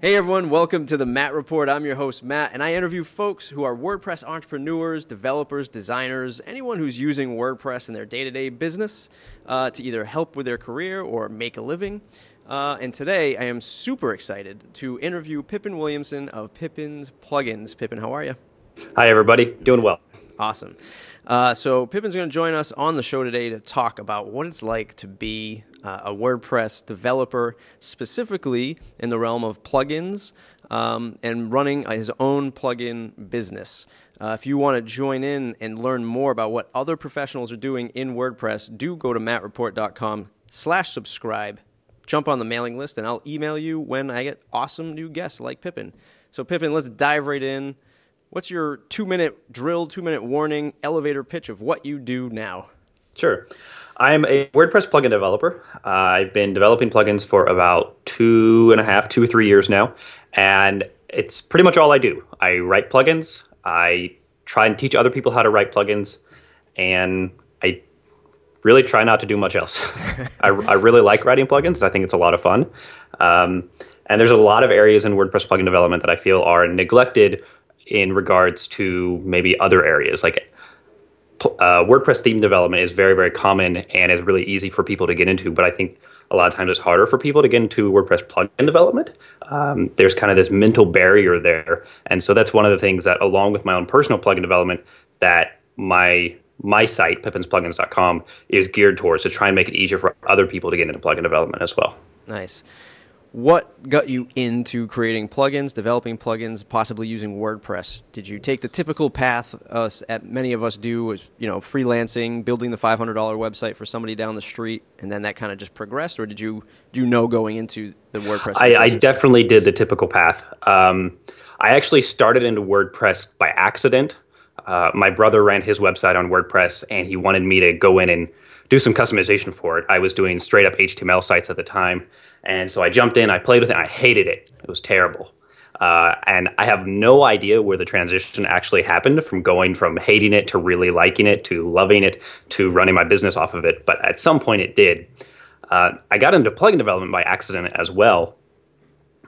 Hey everyone, welcome to the Matt Report. I'm your host, Matt, and I interview folks who are WordPress entrepreneurs, developers, designers, anyone who's using WordPress in their day-to-day business to either help with their career or make a living. And today I am super excited to interview Pippin Williamson of Pippin's Plugins. Pippin, how are you? Hi everybody, doing well. Awesome. So Pippin's going to join us on the show today to talk about what it's like to be a WordPress developer, specifically in the realm of plugins and running his own plugin business. If you want to join in and learn more about what other professionals are doing in WordPress, do go to mattreport.com/subscribe. Jump on the mailing list, and I'll email you when I get awesome new guests like Pippin. So Pippin, let's dive right in. What's your 2-minute drill, 2-minute warning, elevator pitch of what you do now? Sure. I'm a WordPress plugin developer. I've been developing plugins for about 2 or 3 years now, and it's pretty much all I do. I write plugins, I try and teach other people how to write plugins, and I really try not to do much else. I really like writing plugins. I think it's a lot of fun. And there's a lot of areas in WordPress plugin development that I feel are neglected in regards to maybe other areas. Like WordPress theme development is very, very common and is really easy for people to get into, but I think a lot of times it's harder for people to get into WordPress plugin development. There's kind of this mental barrier there. And so that's one of the things that, along with my own personal plugin development, that my site, pippinsplugins.com, is geared towards, to try and make it easier for other people to get into plugin development as well. Nice. What got you into creating plugins, developing plugins, possibly using WordPress? Did you take the typical path many of us do, as freelancing, building the $500 website for somebody down the street, and then that kind of just progressed, or did you know going into the WordPress? I definitely did the typical path. I actually started into WordPress by accident. My brother ran his website on WordPress, and he wanted me to go in and do some customization for it. I was doing straight up HTML sites at the time. And so I jumped in, I played with it, and I hated it. It was terrible. And I have no idea where the transition actually happened, from going from hating it to really liking it to loving it to running my business off of it. But at some point it did. I got into plugin development by accident as well.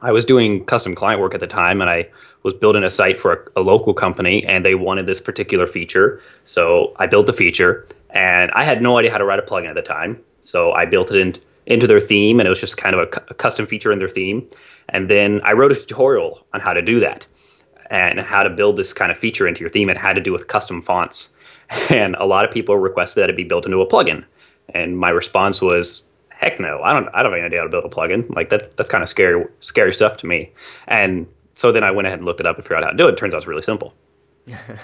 I was doing custom client work at the time, and I was building a site for a local company, and they wanted this particular feature. So I built the feature, and I had no idea how to write a plugin at the time. So I built it into their theme, and it was just kind of a custom feature in their theme. And then I wrote a tutorial on how to do that and how to build this kind of feature into your theme. It had to do with custom fonts. And a lot of people requested that it be built into a plugin. And my response was, heck no, I don't have any idea how to build a plugin. Like that's kind of scary stuff to me. And so then I went ahead and looked it up and figured out how to do it. It turns out it's really simple.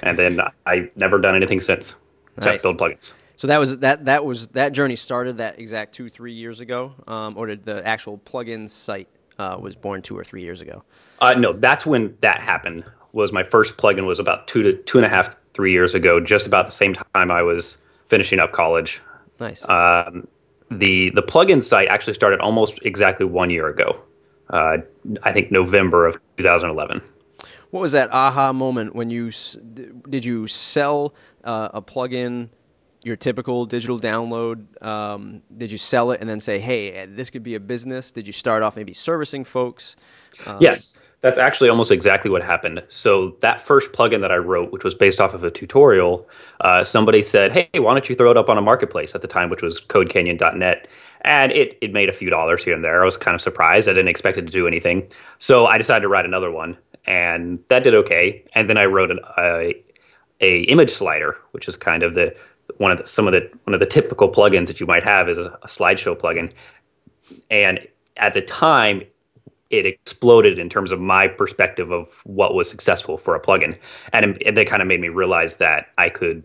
And then I've never done anything since except build plugins. So that journey started that exact 2-3 years ago, or did the actual plugin site was born 2 or 3 years ago? No, that's when that happened. Was my first plugin was about 2.5, 3 years ago, just about the same time I was finishing up college. Nice. The plugin site actually started almost exactly 1 year ago. I think November of 2011. What was that aha moment when did you sell a plugin? Your typical digital download, did you sell it and then say, hey, this could be a business? Did you start off maybe servicing folks? Yes, that's actually almost exactly what happened. So that first plugin that I wrote, which was based off of a tutorial, somebody said, hey, why don't you throw it up on a marketplace at the time, which was codecanyon.net. And it made a few dollars here and there. I was kind of surprised. I didn't expect it to do anything. So I decided to write another one, and that did okay. And then I wrote a image slider, which is kind of one of the typical plugins that you might have is a slideshow plugin. And at the time, it exploded in terms of my perspective of what was successful for a plugin. And that kind of made me realize that I could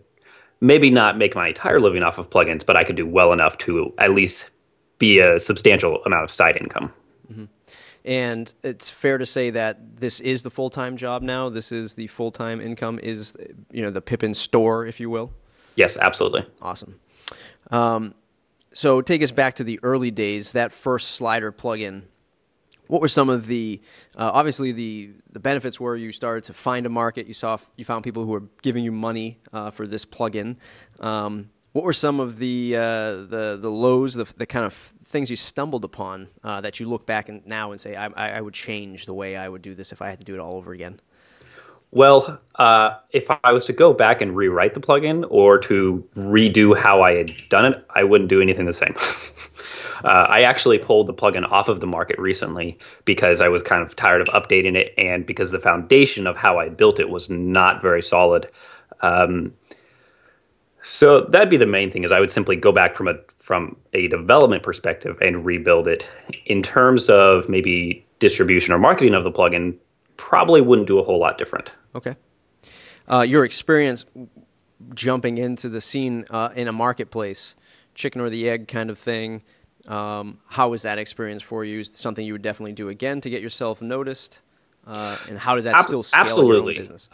maybe not make my entire living off of plugins, but I could do well enough to at least be a substantial amount of side income. Mm-hmm. And it's fair to say that this is the full-time job now. This is the full-time income, is the Pippin store, if you will. Yes, absolutely. Awesome. So take us back to the early days, that first slider plugin. What were some of the, obviously the benefits were you started to find a market, you found people who were giving you money for this plugin. What were some of the lows, the kind of things you stumbled upon that you look back now and say, I would change the way I would do this if I had to do it all over again? Well, if I was to go back and rewrite the plugin or to redo how I had done it, I wouldn't do anything the same. I actually pulled the plugin off of the market recently because I was kind of tired of updating it, and because the foundation of how I built it was not very solid. So that'd be the main thing, is I would simply go back from a development perspective and rebuild it. In terms of maybe distribution or marketing of the plugin, probably wouldn't do a whole lot different. Okay. Your experience jumping into the scene in a marketplace, chicken or the egg kind of thing, how was that experience for you? Is it something you would definitely do again to get yourself noticed? And how does that still scale your own business?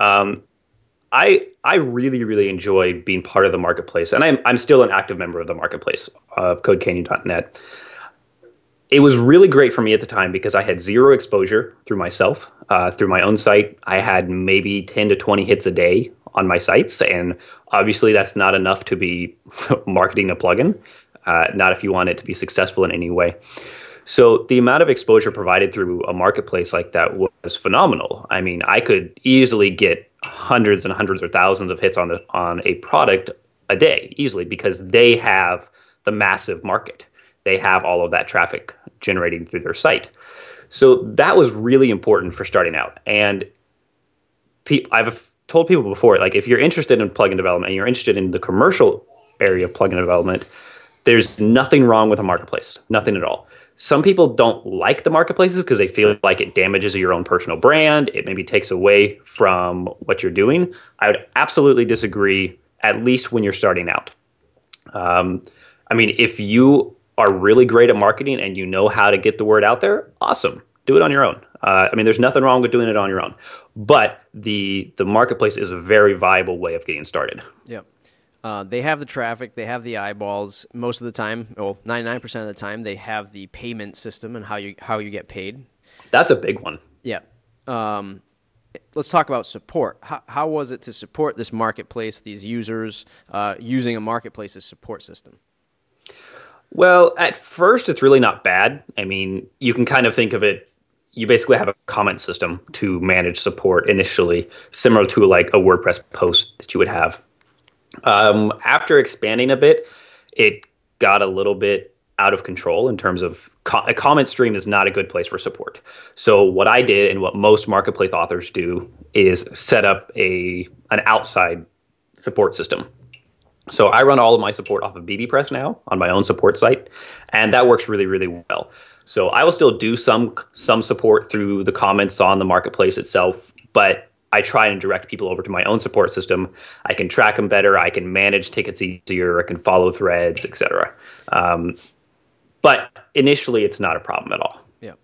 I really, really enjoy being part of the marketplace, and I'm still an active member of the marketplace of CodeCanyon.net. It was really great for me at the time because I had zero exposure through myself, through my own site. I had maybe 10 to 20 hits a day on my sites, and obviously that's not enough to be marketing a plugin, not if you want it to be successful in any way. So the amount of exposure provided through a marketplace like that was phenomenal. I mean, I could easily get hundreds and hundreds or thousands of hits on a product a day easily, because they have the massive market. They have all of that traffic generating through their site. So that was really important for starting out. And I've told people before, like, if you're interested in plugin development and you're interested in the commercial area of plugin development, there's nothing wrong with a marketplace, nothing at all. Some people don't like the marketplaces because they feel like it damages your own personal brand. It maybe takes away from what you're doing. I would absolutely disagree, at least when you're starting out. I mean, if you are really great at marketing and you know how to get the word out there, awesome. Do it on your own. I mean, there's nothing wrong with doing it on your own. But the marketplace is a very viable way of getting started. Yep. They have the traffic, they have the eyeballs. Most of the time, well, 99% of the time, they have the payment system and how you get paid. That's a big one. Yeah. Let's talk about support. How was it to support this marketplace, these users, using a marketplace as support system? Well, at first, it's really not bad. I mean, you can kind of think of it, you basically have a comment system to manage support initially, similar to like a WordPress post that you would have. After expanding a bit, it got a little bit out of control in terms of a comment stream is not a good place for support. So what I did, and what most marketplace authors do, is set up an outside support system. So I run all of my support off of BBPress now on my own support site, and that works really, really well. So I will still do some support through the comments on the marketplace itself, but I try and direct people over to my own support system. I can track them better. I can manage tickets easier. I can follow threads, etc. But initially, it's not a problem at all. Yeah.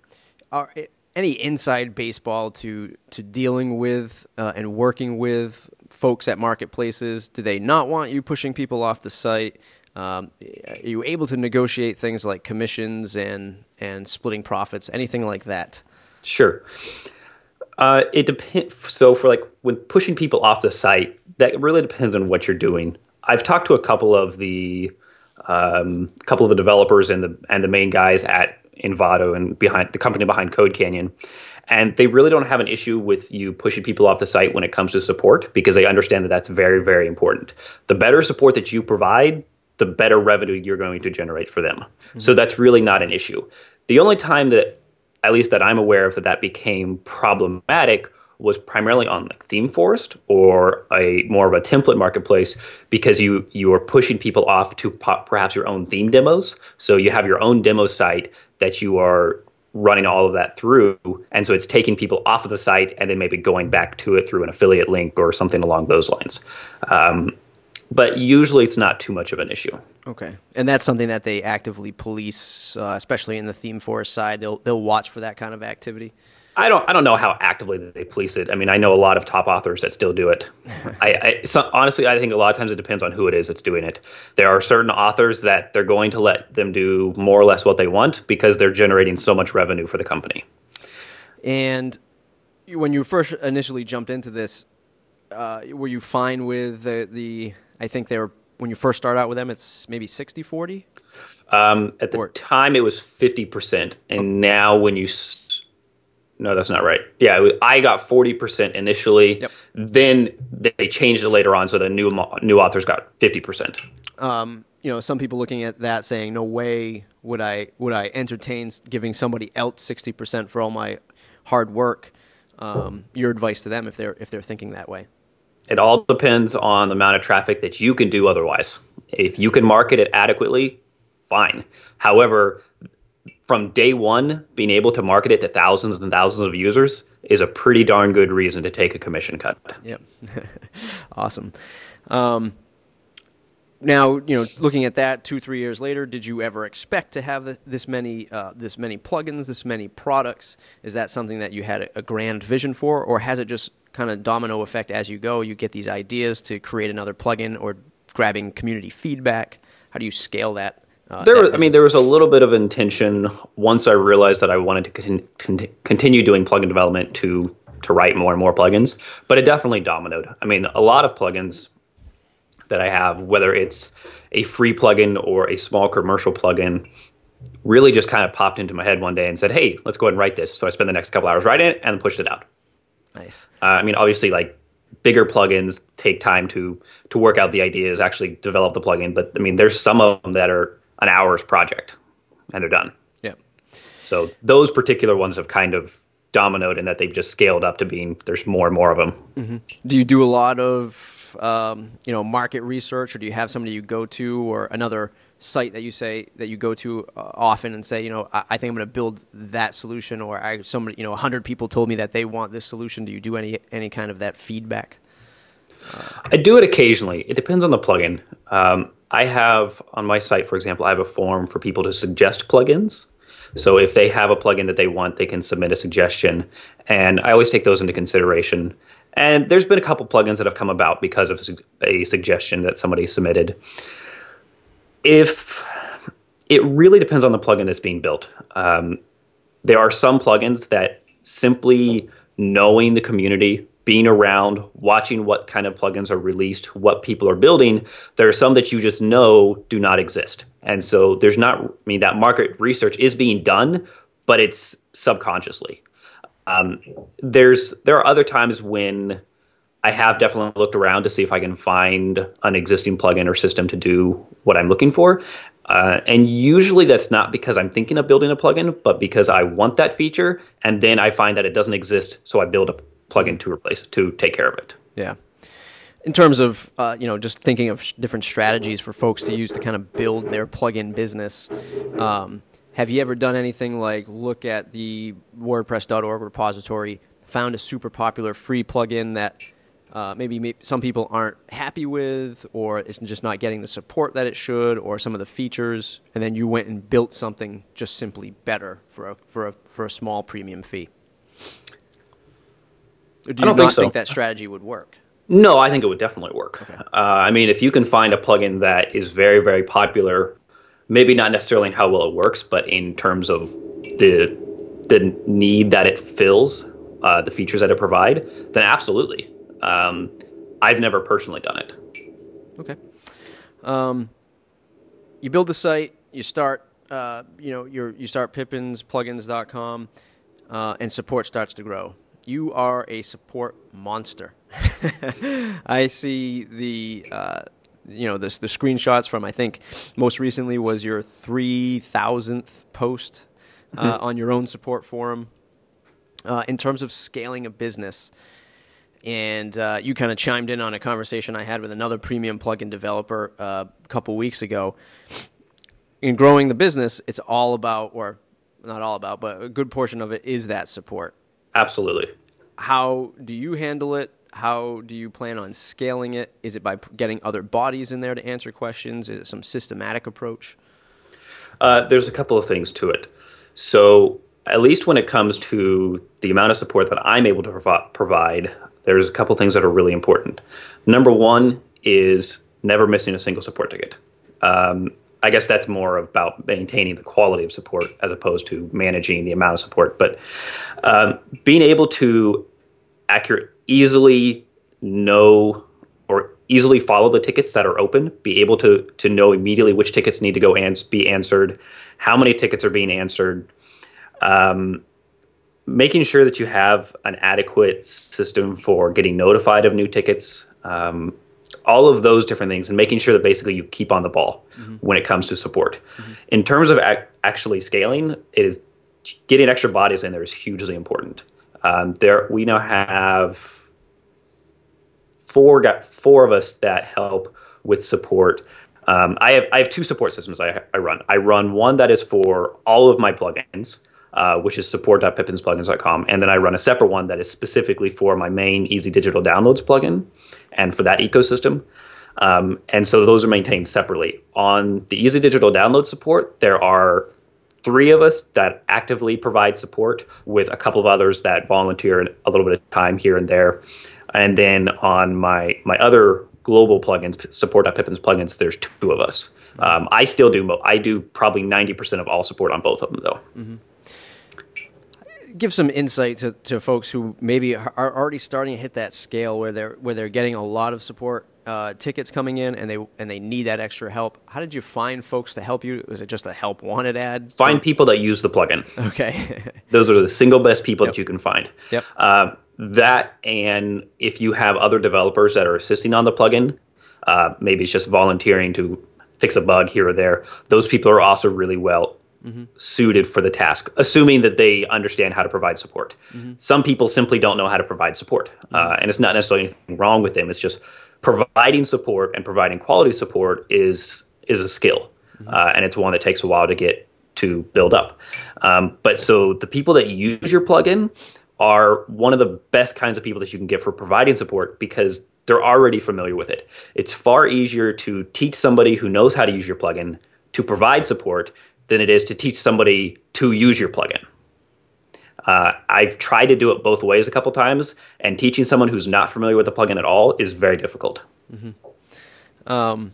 Any inside baseball to dealing with and working with folks at marketplaces? Do they not want you pushing people off the site? Are you able to negotiate things like commissions and splitting profits, anything like that? Sure. It depends. So for like when pushing people off the site, that really depends on what you're doing. I've talked to a couple of the developers and the main guys at Envato and behind the company behind CodeCanyon, and they really don't have an issue with you pushing people off the site when it comes to support, because they understand that that's very, very important. The better support that you provide, the better revenue you're going to generate for them. Mm-hmm. So that's really not an issue. The only time that, at least that I'm aware of, that became problematic was primarily on like ThemeForest or a more of a template marketplace, because you are pushing people off to perhaps your own theme demos. So you have your own demo site that you are running all of that through, and so it's taking people off of the site and then maybe going back to it through an affiliate link or something along those lines. But usually it's not too much of an issue. Okay, and that's something that they actively police, especially in the ThemeForest side. They'll watch for that kind of activity. I don't know how actively they police it. I mean, I know a lot of top authors that still do it. Honestly, I think a lot of times it depends on who it is that's doing it. There are certain authors that they're going to let them do more or less what they want because they're generating so much revenue for the company. And when you first initially jumped into this, were you fine with the I think they were when you first start out with them, it's maybe 60/40? At the time, it was 50%, and now when you no, that's not right. Yeah, I got 40% initially. Yep. Then they changed it later on, so the new authors got 50%. Some people looking at that saying, "No way would I entertain giving somebody else 60% for all my hard work." Your advice to them if they're thinking that way? It all depends on the amount of traffic that you can do otherwise. If you can market it adequately, fine. However, from day one, being able to market it to thousands and thousands of users is a pretty darn good reason to take a commission cut. Yep. Awesome. Now, looking at that 2-3 years later, did you ever expect to have this many plugins, this many products? Is that something that you had a grand vision for, or has it just kind of domino effect as you go? You get these ideas to create another plugin, or grabbing community feedback. How do you scale that? There was a little bit of intention once I realized that I wanted to continue doing plugin development to write more and more plugins, but it definitely dominoed. I mean, a lot of plugins that I have, whether it's a free plugin or a small commercial plugin, really just kind of popped into my head one day and said, hey, let's go ahead and write this. So I spent the next couple hours writing it and pushed it out. Nice. Obviously, like, bigger plugins take time to work out the ideas, actually develop the plugin. But there's some of them that are an hour's project and they're done. Yeah. So those particular ones have kind of dominoed in that they've just scaled up to being, there's more and more of them. Mm-hmm. Do you do a lot of, market research, or do you have somebody you go to, or another site that you go to often and say, I think I'm going to build that solution, or 100 people told me that they want this solution. Do you do any kind of that feedback? I do it occasionally. It depends on the plugin. I have on my site, for example, I have a form for people to suggest plugins. So if they have a plugin that they want, they can submit a suggestion, and I always take those into consideration. And there's been a couple plugins that have come about because of a suggestion that somebody submitted. If it really depends on the plugin that's being built. There are some plugins that simply knowing the community, being around, watching what kind of plugins are released, what people are building, there are some that you just know do not exist. And so there's not, that market research is being done, but it's subconsciously. There are other times when I have definitely looked around to see if I can find an existing plugin or system to do what I'm looking for. And usually that's not because I'm thinking of building a plugin, but because I want that feature, and then I find that it doesn't exist, so I build a plugin to replace it, to take care of it. Yeah. In terms of, just thinking of different strategies for folks to use to kind of build their plugin business, have you ever done anything like look at the WordPress.org repository, found a super popular free plugin that maybe some people aren't happy with, or it's just not getting the support that it should, or some of the features, and then you went and built something just simply better for a small premium fee? Or do you not think that strategy would work? No, I think it would definitely work. Okay. If you can find a plugin that is very, very popular, maybe not necessarily in how well it works, but in terms of the need that it fills, the features that it provide, then absolutely. I've never personally done it. Okay. You build the site, you start, you start pippinplugins.com, and support starts to grow. You are a support monster. I see the screenshots from, I think most recently was your 3,000th post on your own support forum. In terms of scaling a business, and you kind of chimed in on a conversation I had with another premium plugin developer a couple weeks ago. In growing the business, it's all about, or not all about, but a good portion of it is that support. Absolutely. How do you handle it? How do you plan on scaling it? Is it by getting other bodies in there to answer questions? Is it some systematic approach? There's a couple of things to it. So at least when it comes to the amount of support that I'm able to provide, there's a couple things that are really important. Number one is never missing a single support ticket. I guess that's more about maintaining the quality of support as opposed to managing the amount of support. But being able to easily know or easily follow the tickets that are open, be able to know immediately which tickets need to go and be answered, how many tickets are being answered, making sure that you have an adequate system for getting notified of new tickets, all of those different things, and making sure that basically you keep on the ball when it comes to support. In terms of actually scaling, it is getting extra bodies in there is hugely important. We now have four of us that help with support. I have two support systems I run. I run one that is for all of my plugins, which is support.pippinplugins.com. And then I run a separate one that is specifically for my main Easy Digital Downloads plugin and for that ecosystem. And so those are maintained separately. On the Easy Digital Download support, there are 3 of us that actively provide support with a couple of others that volunteer a little bit of time here and there. And then on my other global plugins, support.pippins plugins, there's 2 of us. I still do, I do probably 90% of all support on both of them though. Give some insight to folks who maybe are already starting to hit that scale where they're getting a lot of support tickets coming in and they need that extra help. How did you find folks to help you? Was it just a help wanted ad? Find people that use the plugin. Okay. Those are the single best people that you can find. Yep. That, and if you have other developers that are assisting on the plugin, maybe it's just volunteering to fix a bug here or there. Those people are also really well suited for the task, assuming that they understand how to provide support. Some people simply don't know how to provide support, and it's not necessarily anything wrong with them. It's just providing support and providing quality support is a skill, and it's one that takes a while to build up. But so the people that use your plugin are one of the best kinds of people that you can get for providing support because they're already familiar with it. It's far easier to teach somebody who knows how to use your plugin to provide support than it is to teach somebody to use your plugin. I've tried to do it both ways a couple times, and teaching someone who's not familiar with the plugin at all is very difficult. In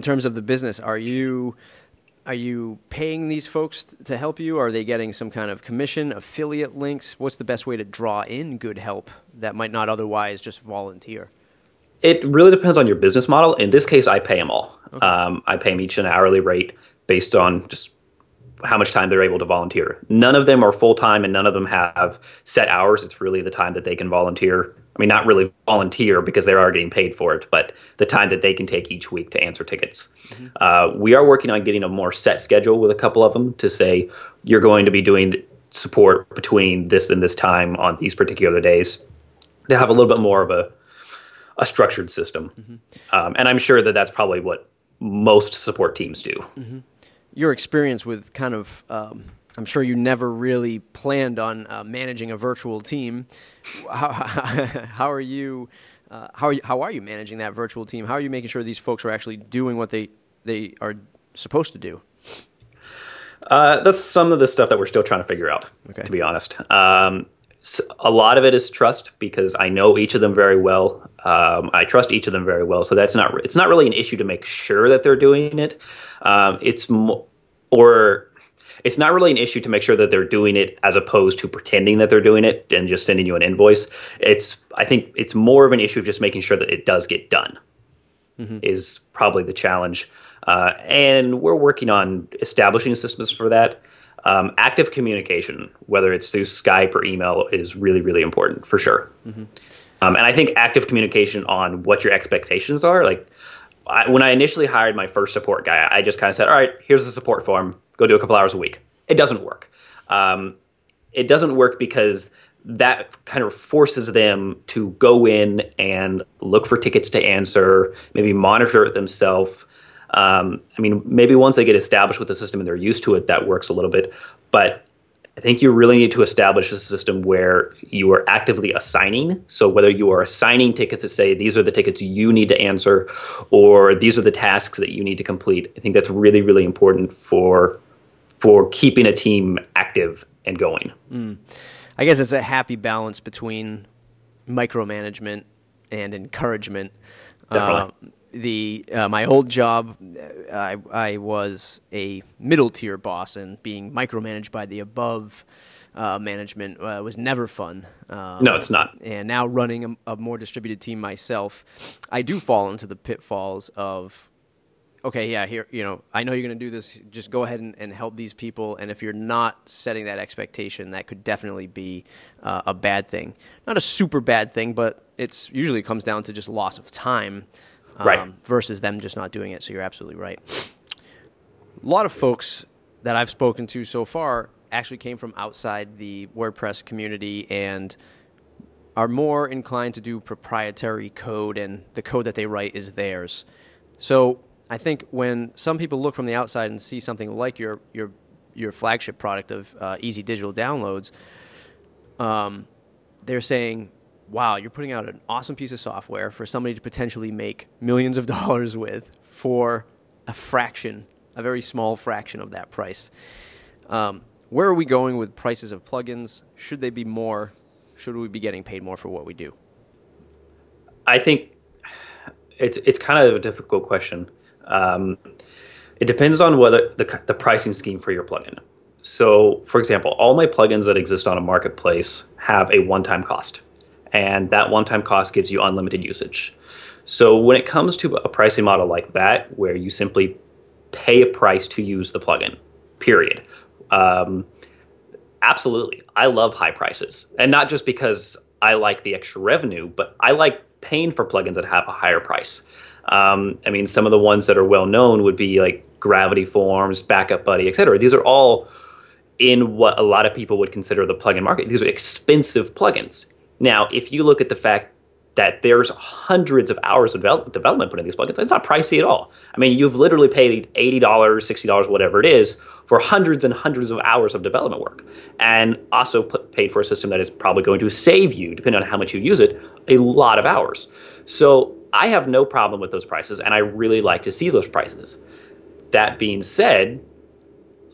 terms of the business, are you paying these folks to help you? Are they getting some kind of commission, affiliate links? What's the best way to draw in good help that might not otherwise just volunteer? It really depends on your business model. In this case, I pay them all. Okay. I pay them each an hourly rate based on just how much time they're able to volunteer. None of them are full-time and none of them have set hours. It's really the time that they can volunteer. I mean, not really volunteer because they're already getting paid for it, but the time that they can take each week to answer tickets. We are working on getting a more set schedule with a couple of them to say, you're going to be doing the support between this and this time on these particular days to have a little bit more of a structured system. And I'm sure that that's probably what most support teams do. Your experience with kind of, I'm sure you never really planned on managing a virtual team. How are you managing that virtual team? How are you making sure these folks are actually doing what they are supposed to do? That's some of the stuff that we're still trying to figure out, to be honest. A lot of it is trust because I know each of them very well. I trust each of them very well. So it's not really an issue to make sure that they're doing it. It's not really an issue to make sure that they're doing it as opposed to pretending that they're doing it and just sending you an invoice. I think it's more of an issue of just making sure that it does get done is probably the challenge. And we're working on establishing systems for that. Active communication, whether it's through Skype or email, is really, really important for sure. And I think active communication on what your expectations are. Like when I initially hired my first support guy, I just kind of said, all right, here's the support form. Go do a couple hours a week. It doesn't work. It doesn't work because that kind of forces them to go in and look for tickets to answer, maybe monitor it themselves. I mean, maybe once they get established with the system and they're used to it, that works a little bit. But I think you really need to establish a system where you are actively assigning. So whether you are assigning tickets to say, these are the tickets you need to answer, or these are the tasks that you need to complete, I think that's really, really important for keeping a team active and going. I guess it's a happy balance between micromanagement and encouragement. Definitely. My old job, I was a middle tier boss, and being micromanaged by the above management was never fun. No, it's not. And now running a more distributed team myself, I do fall into the pitfalls of, okay, yeah, here, I know you're going to do this. Just go ahead and help these people. And if you're not setting that expectation, that could definitely be a bad thing. Not a super bad thing, but it's usually comes down to just loss of time versus them just not doing it. So you're absolutely right. A lot of folks that I've spoken to so far actually came from outside the WordPress community and are more inclined to do proprietary code, and the code that they write is theirs. So I think when some people look from the outside and see something like your flagship product of easy digital downloads, they're saying, wow, you're putting out an awesome piece of software for somebody to potentially make millions of dollars with for a fraction, a very small fraction of that price. Where are we going with prices of plugins? Should they be more? Should we be getting paid more for what we do? I think it's kind of a difficult question. It depends on whether the pricing scheme for your plugin. So, for example, all my plugins that exist on a marketplace have a one-time cost, and that one-time cost gives you unlimited usage. So when it comes to a pricing model like that, where you simply pay a price to use the plugin, period. Absolutely. I love high prices, and not just because I like the extra revenue, but I like paying for plugins that have a higher price. I mean, some of the ones that are well known would be like Gravity Forms, Backup Buddy, etc. These are all in what a lot of people would consider the plugin market. These are expensive plugins. Now, if you look at the fact that there's hundreds of hours of development put in these plugins, it's not pricey at all. I mean, you've literally paid $80, $60, whatever it is, for hundreds and hundreds of hours of development work, and also paid for a system that is probably going to save you, depending on how much you use it, a lot of hours. So I have no problem with those prices, and I really like to see those prices. That being said,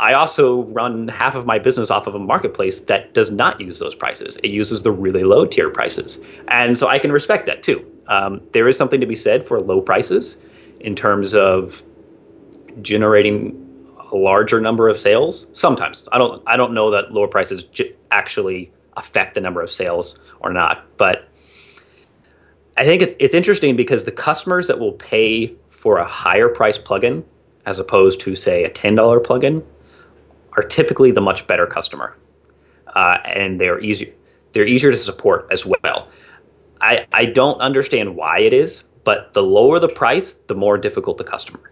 I also run half of my business off of a marketplace that does not use those prices. It uses the really low tier prices. And so I can respect that too. There is something to be said for low prices in terms of generating a larger number of sales. Sometimes. I don't know that lower prices actually affect the number of sales or not. But I think it's interesting because the customers that will pay for a higher price plugin as opposed to, say, a $10 plugin are typically the much better customer, and they're easier to support as well. I don't understand why it is, but the lower the price, the more difficult the customer,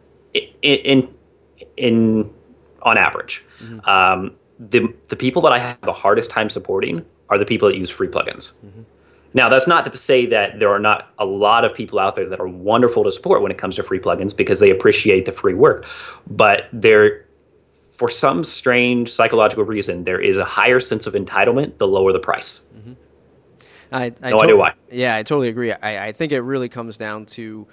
on average. Mm-hmm. The people that I have the hardest time supporting are the people that use free plugins. Mm-hmm. Now, that's not to say that there are not a lot of people out there that are wonderful to support when it comes to free plugins because they appreciate the free work, but for some strange psychological reason, there is a higher sense of entitlement the lower the price. Mm-hmm. No idea why. Yeah, I totally agree. I think it really comes down to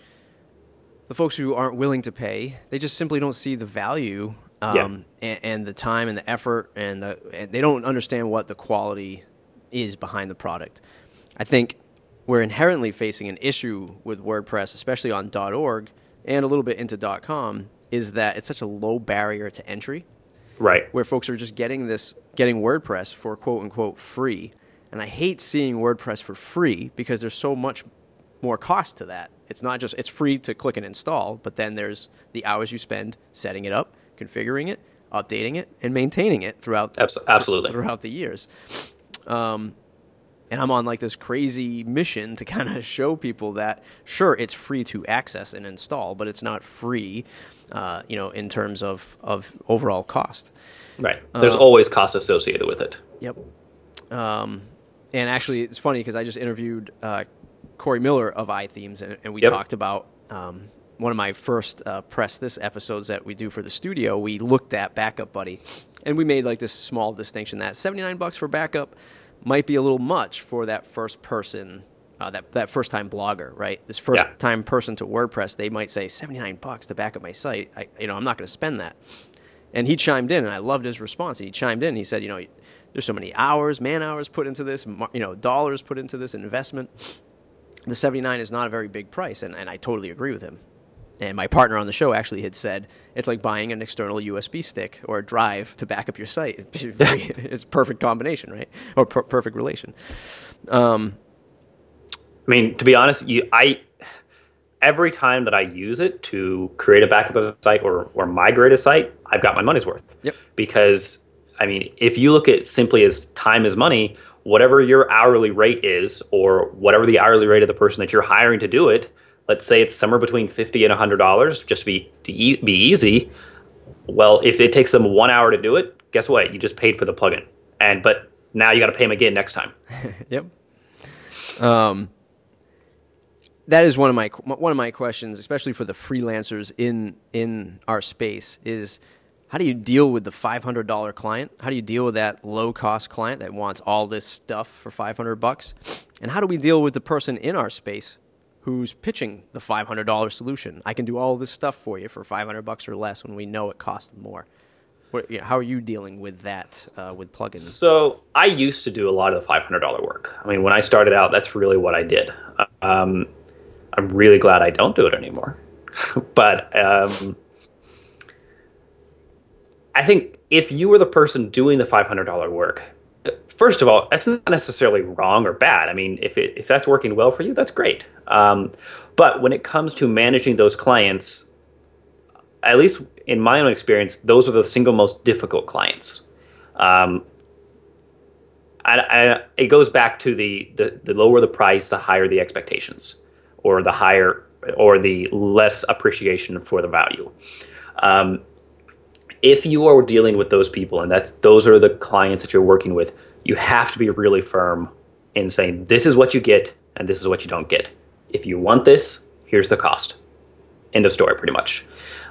the folks who aren't willing to pay. They just simply don't see the value and the time and the effort, and they don't understand what the quality is behind the product. I think we're inherently facing an issue with WordPress, especially on .org and a little bit into .com, is that it's such a low barrier to entry. Right. Where folks are just getting WordPress for quote unquote free. And I hate seeing WordPress for free because there's so much more cost to that. It's not just, it's free to click and install, but then there's the hours you spend setting it up, configuring it, updating it, and maintaining it throughout the years. And I'm on like this crazy mission to kind of show people that, sure, it's free to access and install, but it's not free, in terms of overall cost. Right. There's always cost associated with it. Yep. And actually, it's funny because I just interviewed Corey Miller of iThemes, and we talked about one of my first Press This episodes that we do for the studio. We looked at Backup Buddy, and we made like this small distinction that $79 for backup might be a little much for that first person, that first-time blogger, right? This first-time person to WordPress, they might say, $79 to back up my site. I'm not going to spend that. And he chimed in, and I loved his response. He chimed in, and he said, there's so many hours, man-hours put into this, dollars put into this investment. The $79 is not a very big price, and I totally agree with him. And my partner on the show actually had said it's like buying an external USB stick or a drive to back up your site. It's a perfect combination, right? Or perfect relation. I mean, to be honest, every time that I use it to create a backup of a site or migrate a site, I've got my money's worth. Yep. Because, I mean, if you look at simply as time is money, whatever your hourly rate is, or whatever the hourly rate of the person that you're hiring to do it, let's say it's somewhere between $50 and $100, just to be easy. Well, if it takes them 1 hour to do it, guess what? You just paid for the plugin, but now you got to pay them again next time. Yep. That is one of my questions, especially for the freelancers in our space, is how do you deal with the $500 client? How do you deal with that low-cost client that wants all this stuff for $500? And how do we deal with the person in our space who's pitching the $500 solution? I can do all this stuff for you for $500 or less when we know it costs more. How are you dealing with that with plugins? So I used to do a lot of the $500 work. I mean, when I started out, that's really what I did. I'm really glad I don't do it anymore. But I think if you were the person doing the $500 work, first of all, that's not necessarily wrong or bad. I mean, if that's working well for you, that's great. But when it comes to managing those clients, at least in my own experience, those are the single most difficult clients. It goes back to the lower the price, the higher the expectations, or the less appreciation for the value. If you are dealing with those people, and those are the clients that you're working with, you have to be really firm in saying, this is what you get and this is what you don't get. If you want this, here's the cost. End of story, pretty much.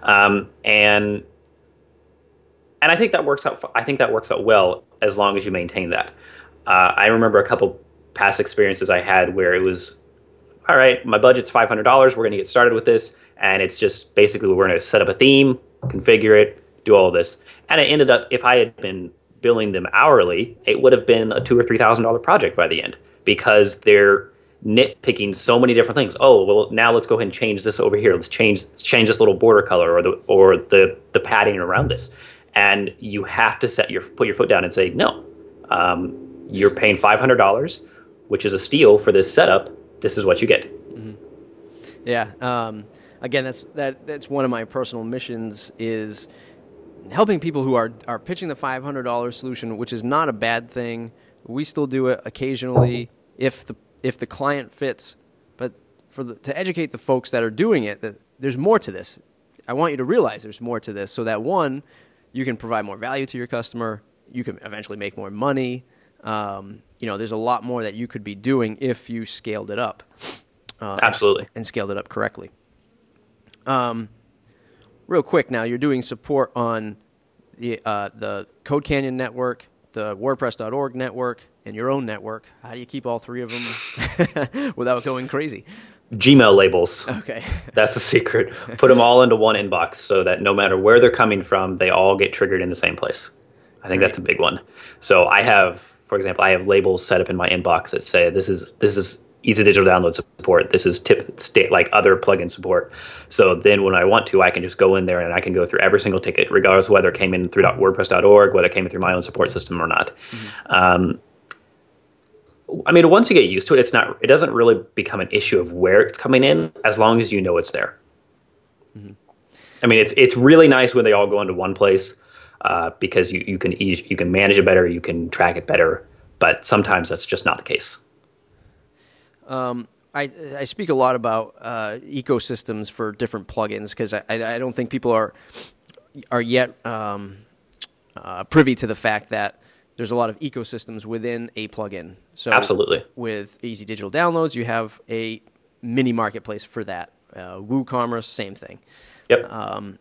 And I think that works out. I think that works out well as long as you maintain that. I remember a couple past experiences I had where it was, all right, my budget's $500. We're going to get started with this, and it's just basically we're going to set up a theme, configure it, do all of this. And it ended up, if I had been billing them hourly, it would have been a $2,000 or $3,000 project by the end, because they're nitpicking so many different things. Oh, well, now let's go ahead and change this over here. Let's change this little border color or the padding around this. And you have to put your foot down and say, no, you're paying $500, which is a steal for this setup. This is what you get. Mm-hmm. Yeah. Again, that's one of my personal missions, is helping people who are pitching the $500 solution, which is not a bad thing. We still do it occasionally if the client fits, but to educate the folks that are doing it, that there's more to this. I want you to realize there's more to this, so that one, you can provide more value to your customer. You can eventually make more money. There's a lot more that you could be doing if you scaled it up. Absolutely. And scaled it up correctly. Real quick now, you're doing support on the Code Canyon network, the WordPress.org network, and your own network. How do you keep all three of them without going crazy? Gmail labels. Okay. That's the secret. Put them all into one inbox so that no matter where they're coming from, they all get triggered in the same place. I think that's a big one. So for example, I have labels set up in my inbox that say this is easy digital download support. This is like other plugin support. So then when I want to, I can just go in there and I can go through every single ticket, regardless of whether it came in through WordPress.org, whether it came in through my own support system or not. Mm-hmm. I mean, once you get used to it, it doesn't really become an issue of where it's coming in, as long as you know it's there. Mm-hmm. I mean, it's really nice when they all go into one place, because you can manage it better, you can track it better, but sometimes that's just not the case. I speak a lot about ecosystems for different plugins, because I don't think people are yet privy to the fact that there's a lot of ecosystems within a plugin. So absolutely, with Easy Digital Downloads, you have a mini marketplace for that. WooCommerce, same thing. Yep.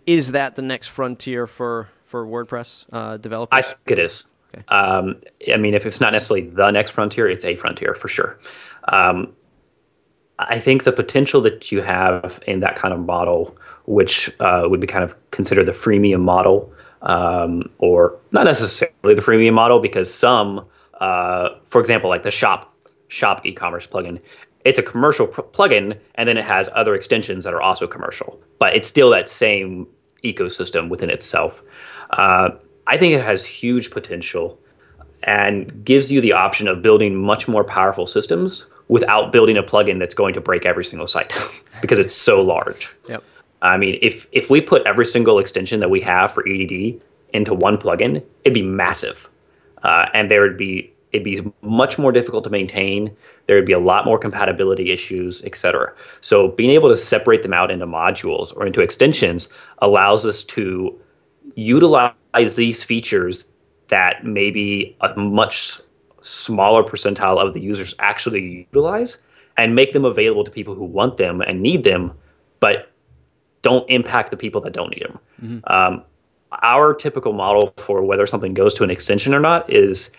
Is that the next frontier for WordPress developers? I think it is. Okay. I mean, if it's not necessarily the next frontier, it's a frontier for sure. I think the potential that you have in that kind of model, which would be kind of considered the freemium model, or not necessarily the freemium model, because some, for example, like the shop e-commerce plugin, it's a commercial plugin, and then it has other extensions that are also commercial, but it's still that same ecosystem within itself. I think it has huge potential and gives you the option of building much more powerful systems without building a plugin that's going to break every single site because it's so large. Yep. I mean, if we put every single extension that we have for EDD into one plugin, it'd be massive, and it'd be much more difficult to maintain. There would be a lot more compatibility issues, et cetera. So being able to separate them out into modules or into extensions allows us to utilize these features that maybe a much smaller percentile of the users actually utilize and make them available to people who want them and need them, but don't impact the people that don't need them. Mm-hmm. Our typical model for whether something goes to an extension or not is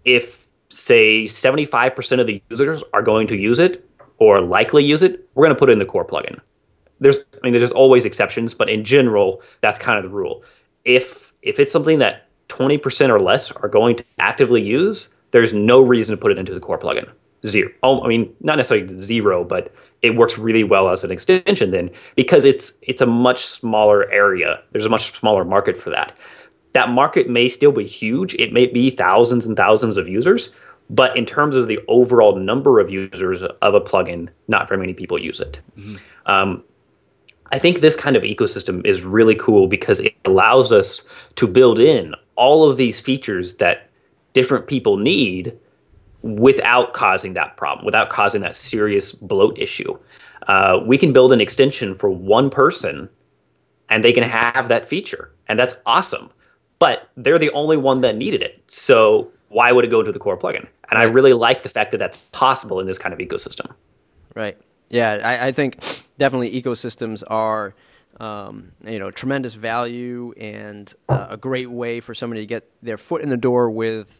if, say, 75% of the users are going to use it or likely use it, we're going to put it in the core plugin. There's always exceptions, but in general, that's kind of the rule. If it's something that 20% or less are going to actively use, there's no reason to put it into the core plugin. Zero. Not necessarily zero, but it works really well as an extension then because it's a much smaller area. There's a much smaller market for that. That market may still be huge. It may be thousands and thousands of users, but in terms of the overall number of users of a plugin, not very many people use it. Mm-hmm. I think this kind of ecosystem is really cool because it allows us to build in all of these features that different people need without causing that problem, without causing that serious bloat issue. We can build an extension for one person and they can have that feature, and that's awesome. But they're the only one that needed it. So why would it go into the core plugin? And I really like the fact that that's possible in this kind of ecosystem. Right. Yeah, I think definitely ecosystems are, tremendous value and a great way for somebody to get their foot in the door with,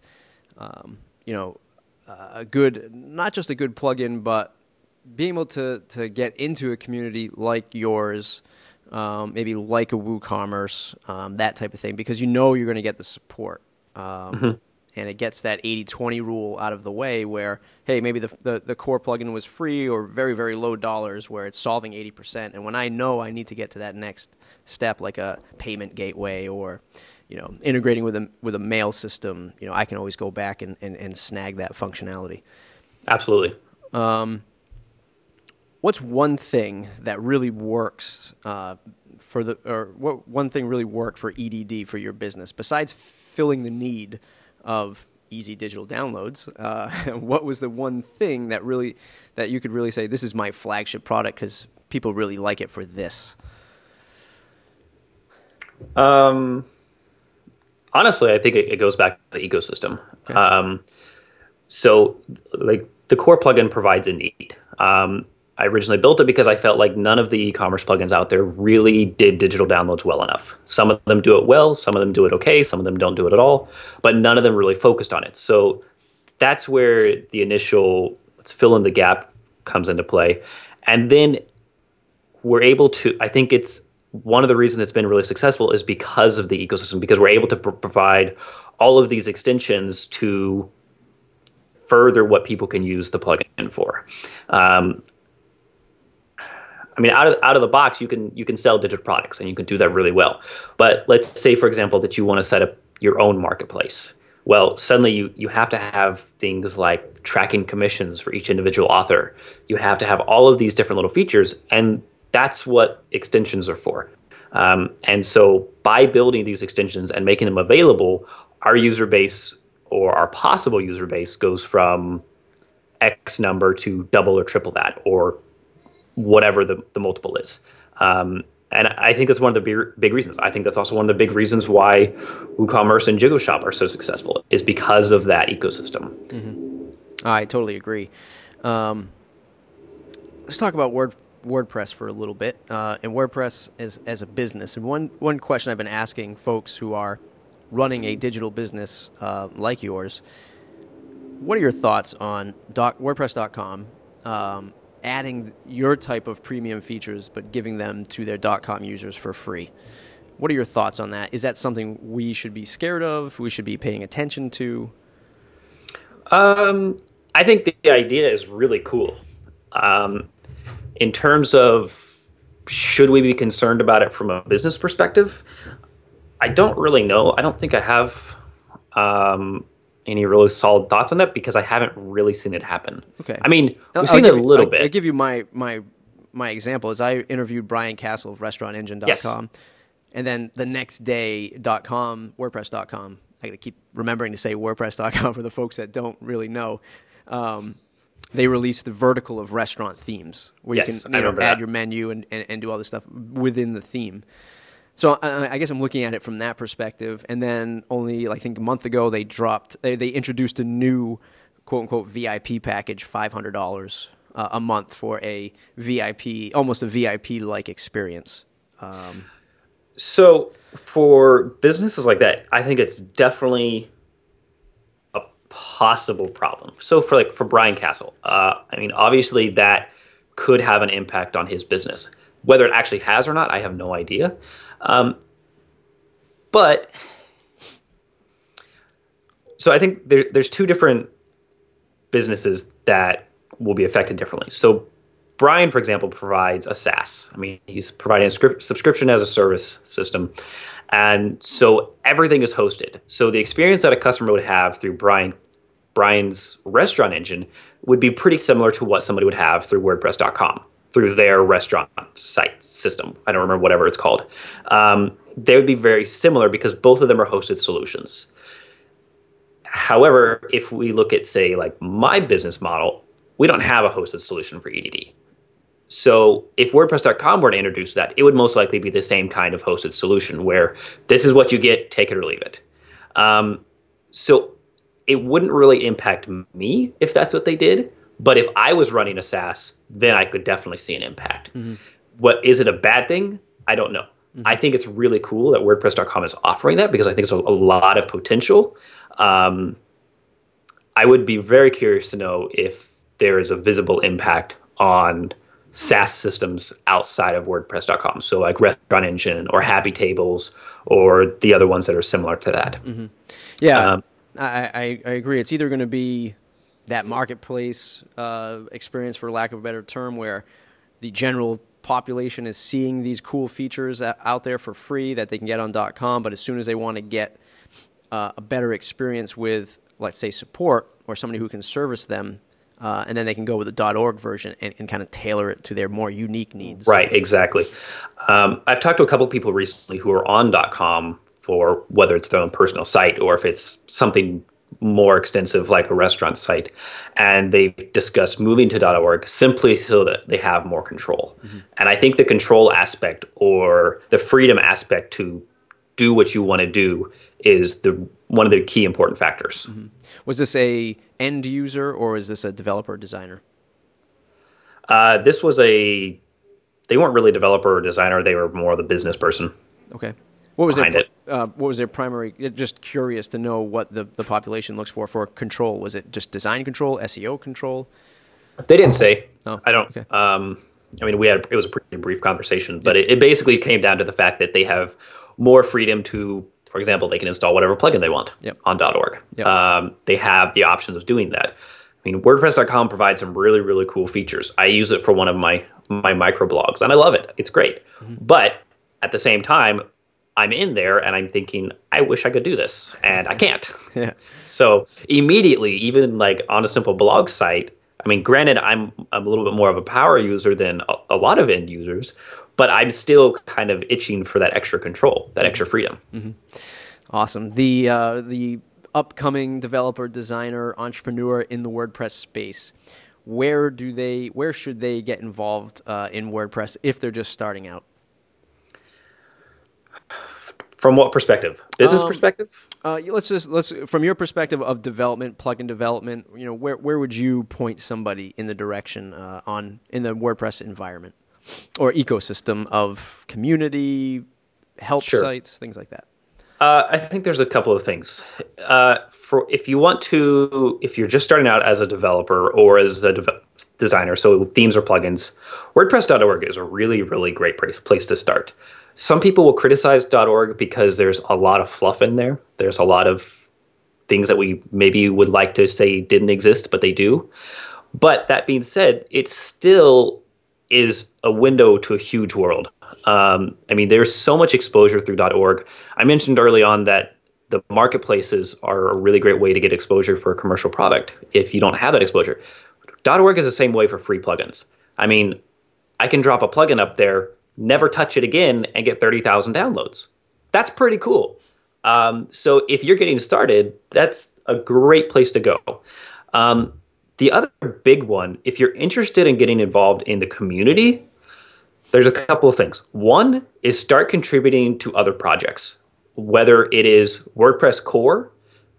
a good, not just a good plugin, but being able to get into a community like yours, maybe like a WooCommerce, that type of thing, because you're going to get the support. Mm-hmm. And it gets that 80-20 rule out of the way where, hey, maybe the core plugin was free or very, very low dollars where it's solving 80%. And when I know I need to get to that next step, like a payment gateway or, integrating with a mail system, I can always go back and snag that functionality. Absolutely. What's one thing that really works one thing really worked for EDD for your business besides filling the need of easy digital downloads? What was the one thing that you could really say, this is my flagship product because people really like it for this? Honestly, I think it goes back to the ecosystem. Okay. So the core plugin provides a need. I originally built it because I felt like none of the e-commerce plugins out there really did digital downloads well enough. Some of them do it well, some of them do it okay, some of them don't do it at all, but none of them really focused on it. So that's where the initial let's fill in the gap comes into play. And then we're able to, I think it's one of the reasons it's been really successful is because of the ecosystem, because we're able to provide all of these extensions to further what people can use the plugin for. Out of the box, you can sell digital products, and you can do that really well. But let's say, for example, that you want to set up your own marketplace. Well, suddenly you have to have things like tracking commissions for each individual author. You have to have all of these different little features, and that's what extensions are for. And so by building these extensions and making them available, our user base or our possible user base goes from X number to double or triple that, or whatever the multiple is. And I think that's one of the big reasons. I think that's also one of the big reasons why WooCommerce and JigoShop are so successful, is because of that ecosystem. Mm-hmm. I totally agree. Let's talk about WordPress for a little bit, and WordPress as a business. And one question I've been asking folks who are running a digital business like yours, what are your thoughts on WordPress.com adding your type of premium features but giving them to their .com users for free? What are your thoughts on that? Is that something we should be scared of, we should be paying attention to? I think the idea is really cool. In terms of should we be concerned about it from a business perspective, I don't really know. I don't think I have any really solid thoughts on that because I haven't really seen it happen. Okay. I mean, we've seen it a little bit. I'll give you my example is I interviewed Brian Castle of restaurantengine.com. Yes. And then the next day, .com, WordPress.com. I got to keep remembering to say WordPress.com for the folks that don't really know. They released the vertical of restaurant themes where you can add your menu and do all this stuff within the theme. So I guess I'm looking at it from that perspective. And then only, I think, a month ago, they introduced a new quote-unquote VIP package, $500 a month for a VIP, almost a VIP-like experience. So for businesses like that, I think it's definitely a possible problem. So for Brian Castle, I mean, obviously that could have an impact on his business. Whether it actually has or not, I have no idea. But so I think there's two different businesses that will be affected differently. So Brian, for example, provides a SaaS. I mean, he's providing a subscription as a service system. And so everything is hosted. So the experience that a customer would have through Brian's restaurant engine would be pretty similar to what somebody would have through WordPress.com, through their restaurant site system. I don't remember whatever it's called. They would be very similar because both of them are hosted solutions. However, if we look at, say, like my business model, we don't have a hosted solution for EDD. So if WordPress.com were to introduce that, it would most likely be the same kind of hosted solution where this is what you get, take it or leave it. So it wouldn't really impact me if that's what they did. But if I was running a SaaS, then I could definitely see an impact. Mm-hmm. Is it a bad thing? I don't know. Mm-hmm. I think it's really cool that WordPress.com is offering that because I think it's a lot of potential. I would be very curious to know if there is a visible impact on SaaS systems outside of WordPress.com. So like Restaurant Engine or Happy Tables or the other ones that are similar to that. Mm-hmm. Yeah, I agree. It's either going to be that marketplace experience, for lack of a better term, where the general population is seeing these cool features out there for free that they can get on .com, but as soon as they want to get a better experience with, let's say, support or somebody who can service them, and then they can go with the .org version and kind of tailor it to their more unique needs. Right, exactly. I've talked to a couple of people recently who are on .com for whether it's their own personal site or if it's something more extensive like a restaurant site. And they've discussed moving to .org simply so that they have more control. Mm-hmm. And I think the control aspect or the freedom aspect to do what you want to do is one of the key important factors. Mm-hmm. Was this a end user or is this a developer designer? This was they weren't really a developer or designer. They were more the business person. Okay. What was their primary? Just curious to know what the population looks for control. Was it just design control, SEO control? They didn't say. Oh, I don't. Okay. I mean, it was a pretty brief conversation, but it basically came down to the fact that they have more freedom to, for example, they can install whatever plugin they want on .org. Yep. They have the options of doing that. I mean, WordPress.com provides some really, really cool features. I use it for one of my microblogs, and I love it. It's great. Mm-hmm. But at the same time, I'm in there and I'm thinking, I wish I could do this, and I can't. Yeah. So immediately, even like on a simple blog site, I mean, granted, I'm a little bit more of a power user than a lot of end users, but I'm still kind of itching for that extra control, that extra freedom. Mm-hmm. Awesome. The upcoming developer, designer, entrepreneur in the WordPress space, where should they get involved in WordPress if they're just starting out? From what perspective? Business perspective? Let's from your perspective of development, plugin development. Where would you point somebody in the direction in the WordPress environment or ecosystem of community, help sites, things like that? I think there's a couple of things. If you're just starting out as a developer or as a designer, so themes or plugins, WordPress.org is a really, really great place to start. Some people will criticize .org because there's a lot of fluff in there. There's things that we maybe would like to say didn't exist, but they do. But that being said, it still is a window to a huge world. I mean, there's so much exposure through .org. I mentioned early on that the marketplaces are a really great way to get exposure for a commercial product if you don't have that exposure. .org is the same way for free plugins. I mean, I can drop a plugin up there, never touch it again, and get 30,000 downloads. That's pretty cool. So if you're getting started, that's a great place to go. The other big one, if you're interested in getting involved in the community, there's a couple of things. One is start contributing to other projects, whether it is WordPress core,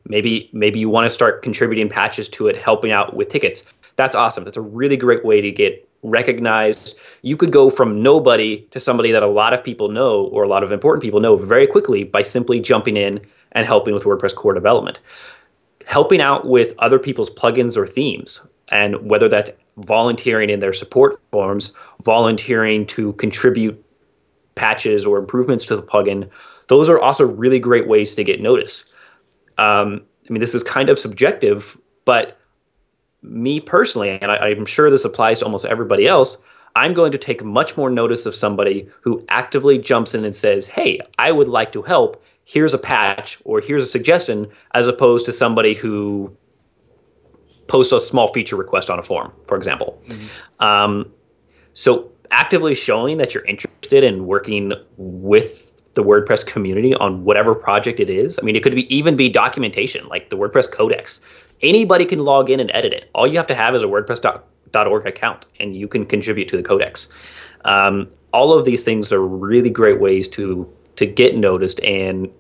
maybe you want to start contributing patches to it, helping out with tickets. That's awesome. That's a really great way to get recognized. You could go from nobody to somebody that a lot of people know, or a lot of important people know, very quickly by simply jumping in and helping with WordPress core development. Helping out with other people's plugins or themes, and whether that's volunteering in their support forums, volunteering to contribute patches or improvements to the plugin, those are also really great ways to get noticed. I mean, this is kind of subjective, but me personally, and I'm sure this applies to almost everybody else, I'm going to take much more notice of somebody who actively jumps in and says, hey, I would like to help. Here's a patch, or here's a suggestion, as opposed to somebody who posts a small feature request on a forum, for example. Mm-hmm. So actively showing that you're interested in working with the WordPress community on whatever project it is. I mean, it could even be documentation, like the WordPress Codex. Anybody can log in and edit it. All you have to have is a WordPress.org account, and you can contribute to the Codex. All of these things are really great ways to get noticed and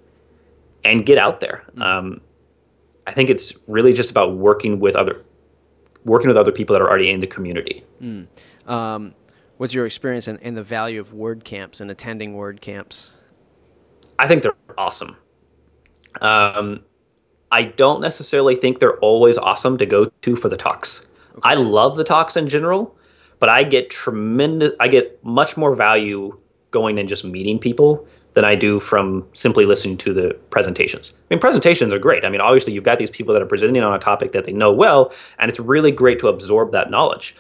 get out there. I think it's really just about working with other people that are already in the community. What's your experience in the value of WordCamps and attending WordCamps? I think they're awesome. I don't necessarily think they're always awesome to go to for the talks. Okay. I love the talks in general, but I get much more value going and just meeting people than I do from simply listening to the presentations. I mean, presentations are great. I mean, obviously you've got these people that are presenting on a topic that they know well, and it's really great to absorb that knowledge.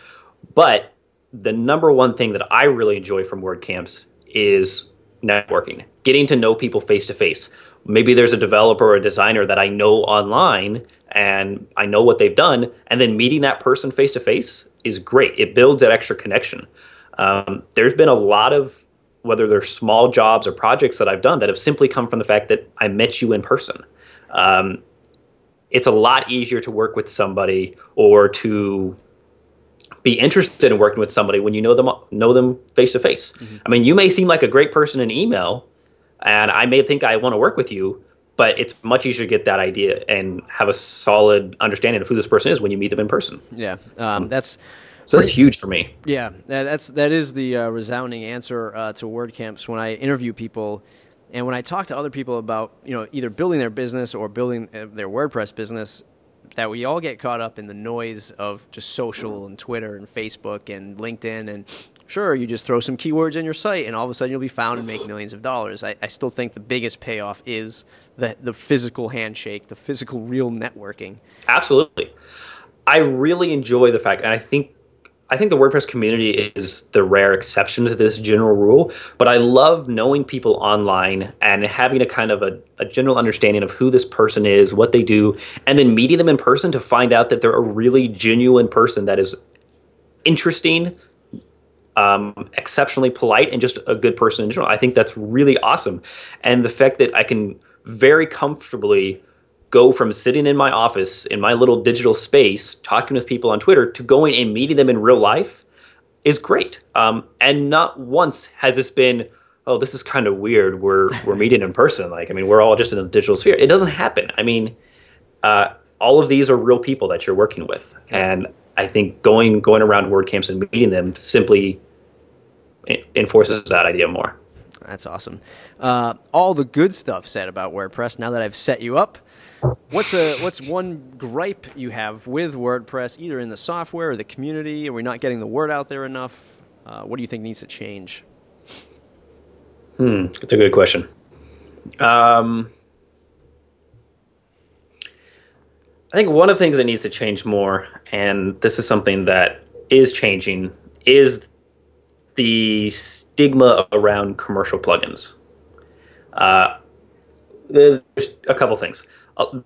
But the number one thing that I really enjoy from WordCamps is networking, getting to know people face to face. Maybe there's a developer or a designer that I know online and I know what they've done, and then meeting that person face to face is great. It builds that extra connection. There's been a lot of, whether they're small jobs or projects that I've done, that have simply come from the fact that I met you in person. It's a lot easier to work with somebody or to be interested in working with somebody when you know them face to face. I mean, you may seem like a great person in email, and I may think I want to work with you, but it's much easier to get that idea and have a solid understanding of who this person is when you meet them in person. Yeah, that's huge for me. Yeah, that is the resounding answer to WordCamps when I interview people, and when I talk to other people about either building their business or building their WordPress business, that we all get caught up in the noise of just social and Twitter and Facebook and LinkedIn, and sure, you just throw some keywords in your site and all of a sudden you'll be found and make millions of dollars. I still think the biggest payoff is the physical handshake, the physical real networking. Absolutely. I really enjoy the fact, and I think the WordPress community is the rare exception to this general rule, but I love knowing people online and having a kind of a general understanding of who this person is, what they do, and then meeting them in person to find out that they're a really genuine person that is interesting, exceptionally polite, and just a good person in general. I think that's really awesome. And the fact that I can very comfortably go from sitting in my office in my little digital space talking with people on Twitter to going and meeting them in real life is great. And not once has this been, oh, this is kind of weird, we're meeting in person. Like, I mean, we're all just in a digital sphere. It doesn't happen. I mean, all of these are real people that you're working with. And I think going around WordCamps and meeting them simply enforces that idea more. That's awesome. All the good stuff said about WordPress. Now that I've set you up, what's one gripe you have with WordPress, either in the software or the community? Are we not getting the word out there enough? What do you think needs to change? That's a good question. I think one of the things that needs to change more, and this is something that is changing, is the stigma around commercial plugins. Uh, there's a couple things.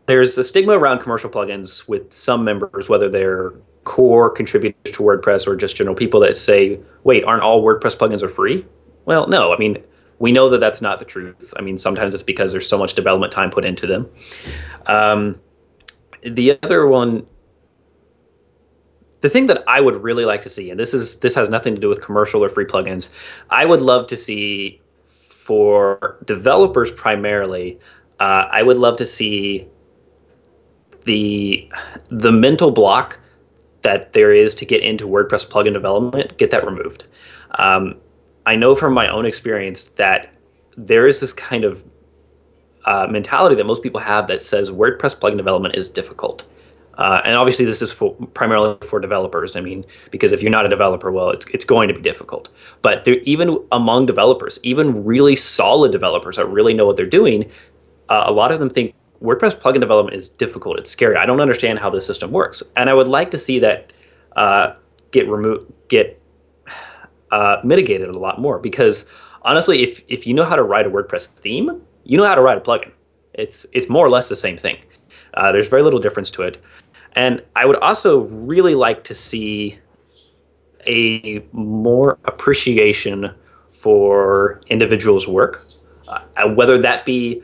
There's a stigma around commercial plugins with some members, whether they're core contributors to WordPress or just general people that say, wait, aren't all WordPress plugins are free? Well, no. I mean, we know that that's not the truth. I mean, sometimes it's because there's so much development time put into them. The other one, the thing that I would really like to see, and this has nothing to do with commercial or free plugins, I would love to see for developers primarily, I would love to see the mental block that there is to get into WordPress plugin development, get that removed. I know from my own experience that there is this kind of mentality that most people have that says WordPress plugin development is difficult. And obviously this is primarily for developers. I mean, because if you're not a developer, well, it's going to be difficult. But there, even among developers, even really solid developers that really know what they're doing, a lot of them think WordPress plugin development is difficult. It's scary. I don't understand how this system works. And I would like to see that get mitigated a lot more. Because honestly, if you know how to write a WordPress theme, you know how to write a plugin. It's more or less the same thing. There's very little difference to it. And I would also really like to see a more appreciation for individuals' work, whether that be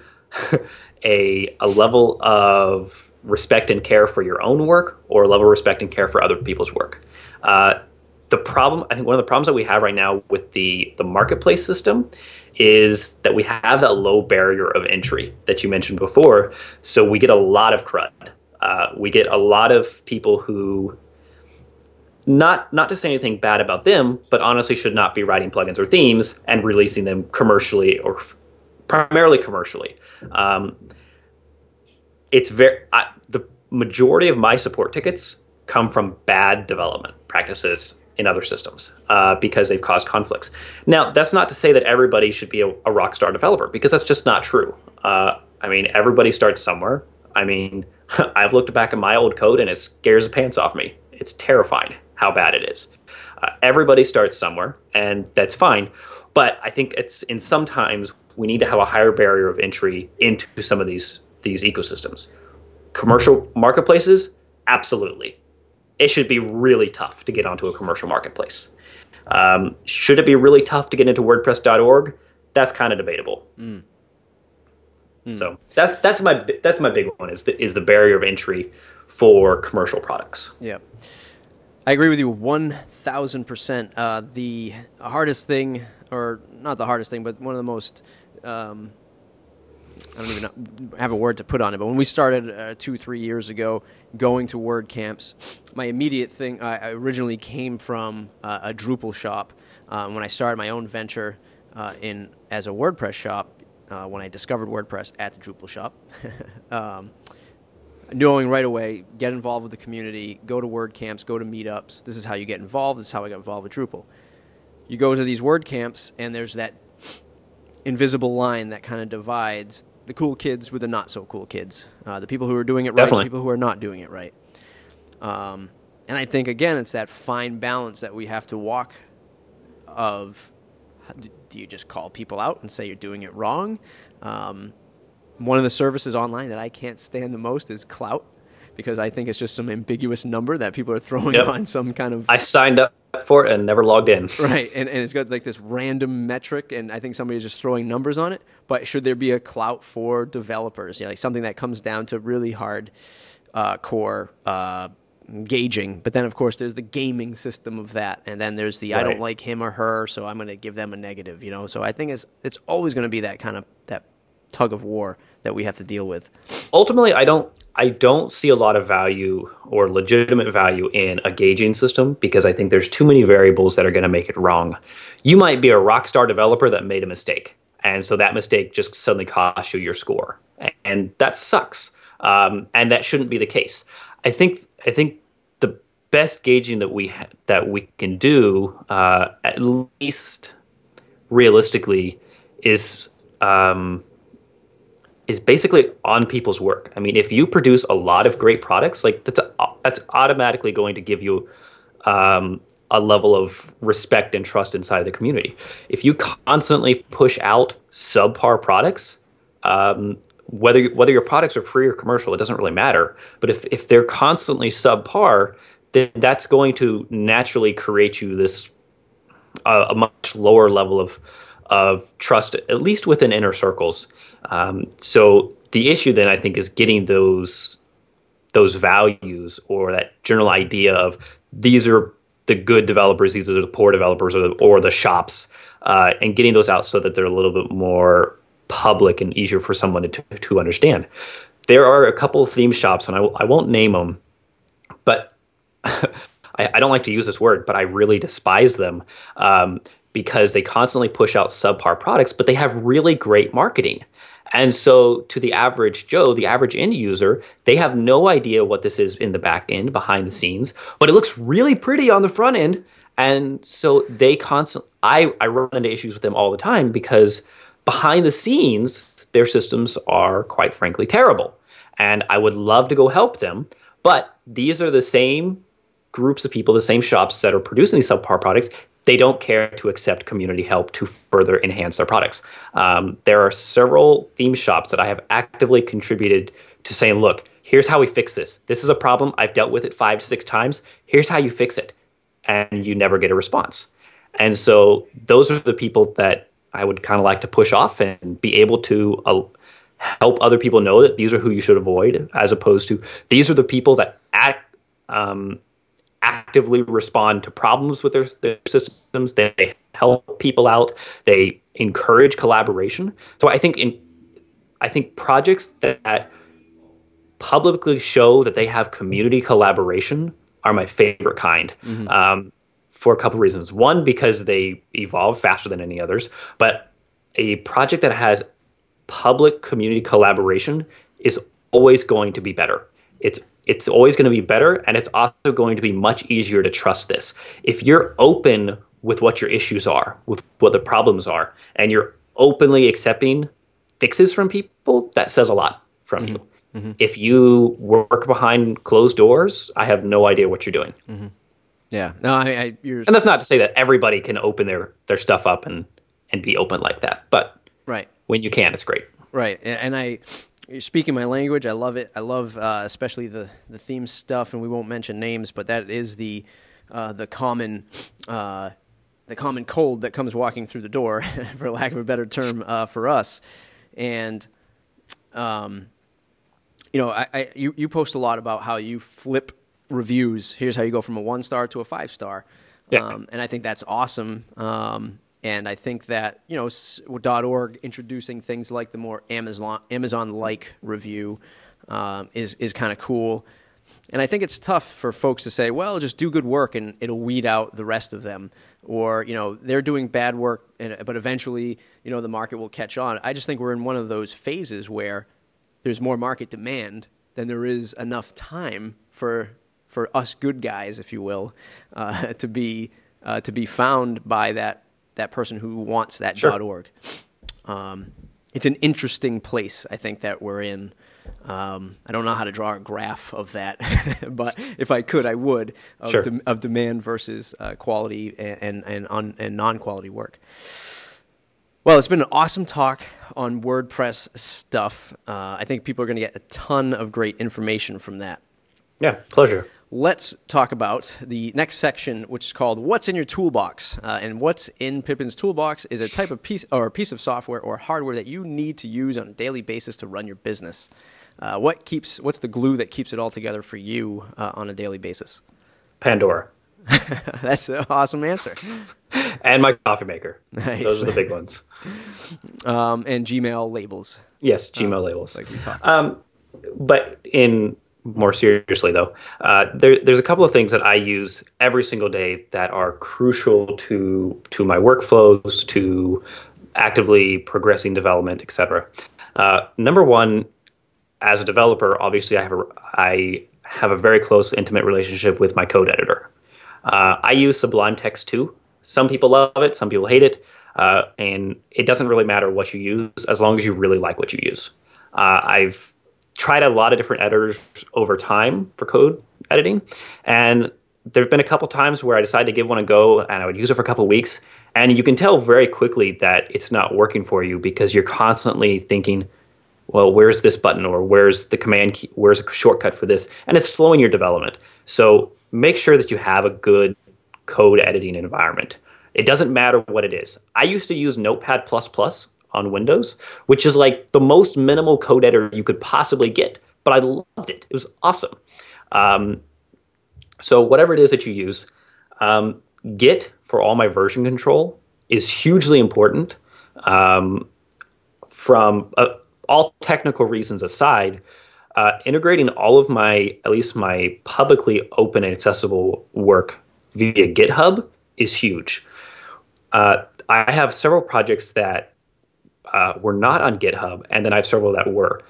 a level of respect and care for your own work or a level of respect and care for other people's work. The problem, I think one of the problems that we have right now with the marketplace system is that we have that low barrier of entry that you mentioned before. So we get a lot of crud. We get a lot of people who, not to say anything bad about them, but honestly should not be writing plugins or themes and releasing them commercially or primarily commercially. The majority of my support tickets come from bad development practices in other systems because they've caused conflicts. Now, that's not to say that everybody should be a rock star developer, because that's just not true. I mean, everybody starts somewhere. I mean, I've looked back at my old code and it scares the pants off me. It's terrifying how bad it is. Everybody starts somewhere, and that's fine. But I think sometimes we need to have a higher barrier of entry into some of these ecosystems. Commercial marketplaces, absolutely. It should be really tough to get onto a commercial marketplace. Should it be really tough to get into WordPress.org? That's kind of debatable. So that's my big one is the barrier of entry for commercial products. Yeah, I agree with you 1,000%. The hardest thing, or not the hardest thing, but one of the most I don't even have a word to put on it, but when we started 2-3 years ago going to WordCamps, my immediate thing, I originally came from a Drupal shop. When I started my own venture as a WordPress shop, when I discovered WordPress at the Drupal shop, knowing right away, get involved with the community, go to WordCamps, go to meetups. This is how you get involved. This is how I got involved with Drupal. You go to these WordCamps, and there's that invisible line that kind of divides the cool kids with the not so cool kids, the people who are doing it right, Definitely. the people who are not doing it right. And I think, again, it's that fine balance that we have to walk of, do you just call people out and say you're doing it wrong? One of the services online that I can't stand the most is Clout, because I think it's just some ambiguous number that people are throwing on some kind of... I signed up for it and never logged in. Right, and it's got like this random metric, and I think somebody's just throwing numbers on it. But should there be a Clout for developers? Like something that comes down to really hard core gauging. But then, of course, there's the gaming system of that, and then there's the I don't like him or her, so I'm going to give them a negative. So I think it's always going to be that kind of that tug of war that we have to deal with. Ultimately, I don't see a lot of value or legitimate value in a gauging system, because I think there's too many variables that are going to make it wrong. You might be a rock star developer that made a mistake, and so that mistake just suddenly costs you your score, and that sucks. And that shouldn't be the case. I think the best gauging that we can do, at least realistically, is is basically on people's work. I mean, if you produce a lot of great products, like that's automatically going to give you a level of respect and trust inside the community. If you constantly push out subpar products, whether your products are free or commercial, it doesn't really matter. But if they're constantly subpar, then that's going to naturally create you this a much lower level of trust, at least within inner circles. So the issue then, I think, is getting those values or that general idea of these are the good developers, these are the poor developers, or the shops, and getting those out so that they're a little bit more public and easier for someone to understand. There are a couple of theme shops, and I won't name them, but I don't like to use this word, but I really despise them because they constantly push out subpar products, but they have really great marketing. And so to the average Joe, the average end user, they have no idea what this is in the back end, behind the scenes, but it looks really pretty on the front end. And so they I run into issues with them all the time because behind the scenes, their systems are quite frankly terrible. And I would love to go help them, but these are the same groups of people, the same shops that are producing these subpar products. They don't care to accept community help to further enhance their products. There are several theme shops that I have actively contributed to saying, look, here's how we fix this. This is a problem. I've dealt with it 5 to 6 times. Here's how you fix it. And you never get a response. And so those are the people that I would kind of like to push off and be able to help other people know that these are who you should avoid, as opposed to these are the people that actively respond to problems with their systems. They help people out. They encourage collaboration. So I think projects that publicly show that they have community collaboration are my favorite kind. Mm-hmm. For a couple reasons. One, because they evolve faster than any others. But a project that has public community collaboration is always going to be better. It's always going to be better, and it's also going to be much easier to trust this. If you're open with what your issues are, with what the problems are, and you're openly accepting fixes from people, that says a lot from you. Mm-hmm. If you work behind closed doors, I have no idea what you're doing. Mm-hmm. Yeah. No, and that's not to say that everybody can open their stuff up and be open like that. But right. When you can, it's great. Right. And you're speaking my language. I love it. I love especially the theme stuff, and we won't mention names, but that is the common cold that comes walking through the door, for lack of a better term, for us. And you post a lot about how you flip reviews. Here's how you go from a 1-star to a 5-star. Yeah. And I think that's awesome. And I think that, .org introducing things like the more Amazon-like review is kind of cool. And I think it's tough for folks to say, well, just do good work and it'll weed out the rest of them. Or, they're doing bad work, but eventually, the market will catch on. I just think we're in one of those phases where there's more market demand than there is enough time for us good guys, if you will, to be found by that person who wants that Sure. .org. It's an interesting place, I think, that we're in. I don't know how to draw a graph of that, but if I could, I would, Sure. of demand versus quality and non-quality work. Well, it's been an awesome talk on WordPress stuff. I think people are going to get a ton of great information from that. Yeah, pleasure. Let's talk about the next section, which is called What's in Your Toolbox. And what's in Pippin's Toolbox is a type of piece of software or hardware that you need to use on a daily basis to run your business. What's the glue that keeps it all together for you on a daily basis? Pandora. That's an awesome answer. And my coffee maker. Nice. Those are the big ones. And Gmail labels. Yes, Gmail labels. Like we talked about. But more seriously, though, there's a couple of things that I use every single day that are crucial to my workflows, to actively progressing development, etc. Number one, as a developer, obviously I have a very close, intimate relationship with my code editor. I use Sublime Text 2. Some people love it, some people hate it, and it doesn't really matter what you use as long as you really like what you use. I've tried a lot of different editors over time for code editing, and there have been a couple times where I decided to give one a go, and I would use it for a couple weeks, and you can tell very quickly that it's not working for you because you're constantly thinking, well, where's this button, or where's the command key, where's a shortcut for this, and it's slowing your development. So make sure that you have a good code editing environment. It doesn't matter what it is. I used to use Notepad++ on Windows, which is like the most minimal code editor you could possibly get, but I loved it. It was awesome. So whatever it is that you use, Git for all my version control is hugely important. From all technical reasons aside, integrating all of at least my publicly open and accessible work via GitHub is huge. I have several projects that were not on GitHub, and then I have several that were.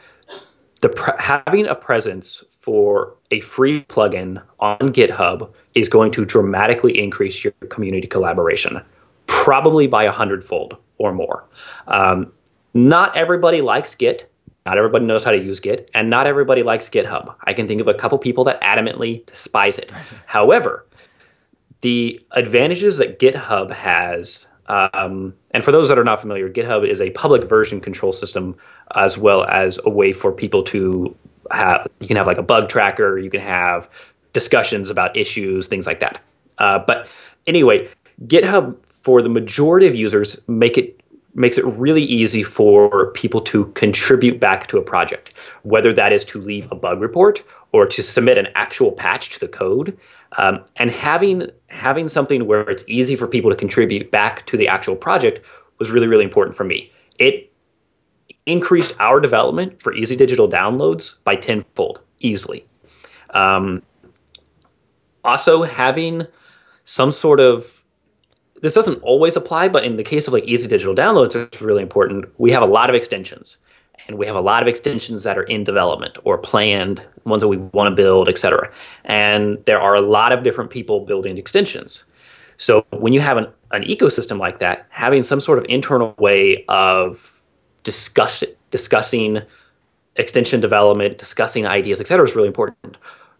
Having a presence for a free plugin on GitHub is going to dramatically increase your community collaboration, probably by 100-fold or more. Not everybody likes Git. Not everybody knows how to use Git, and not everybody likes GitHub. I can think of a couple people that adamantly despise it. However, the advantages that GitHub has, and for those that are not familiar, GitHub is a public version control system, as well as a way for people to have, you can have like a bug tracker, you can have discussions about issues, things like that. But anyway, GitHub, for the majority of users, makes it really easy for people to contribute back to a project, whether that is to leave a bug report or to submit an actual patch to the code. And having something where it's easy for people to contribute back to the actual project was really, really important for me. It increased our development for easy digital downloads by 10-fold, easily. Also, having some sort of, this doesn't always apply, but in the case of like easy digital downloads, it's really important. We have a lot of extensions, and we have a lot of extensions that are in development or planned, ones that we want to build, etc. And there are a lot of different people building extensions. So when you have an ecosystem like that, having some sort of internal way of discussing extension development, discussing ideas, etc., is really important.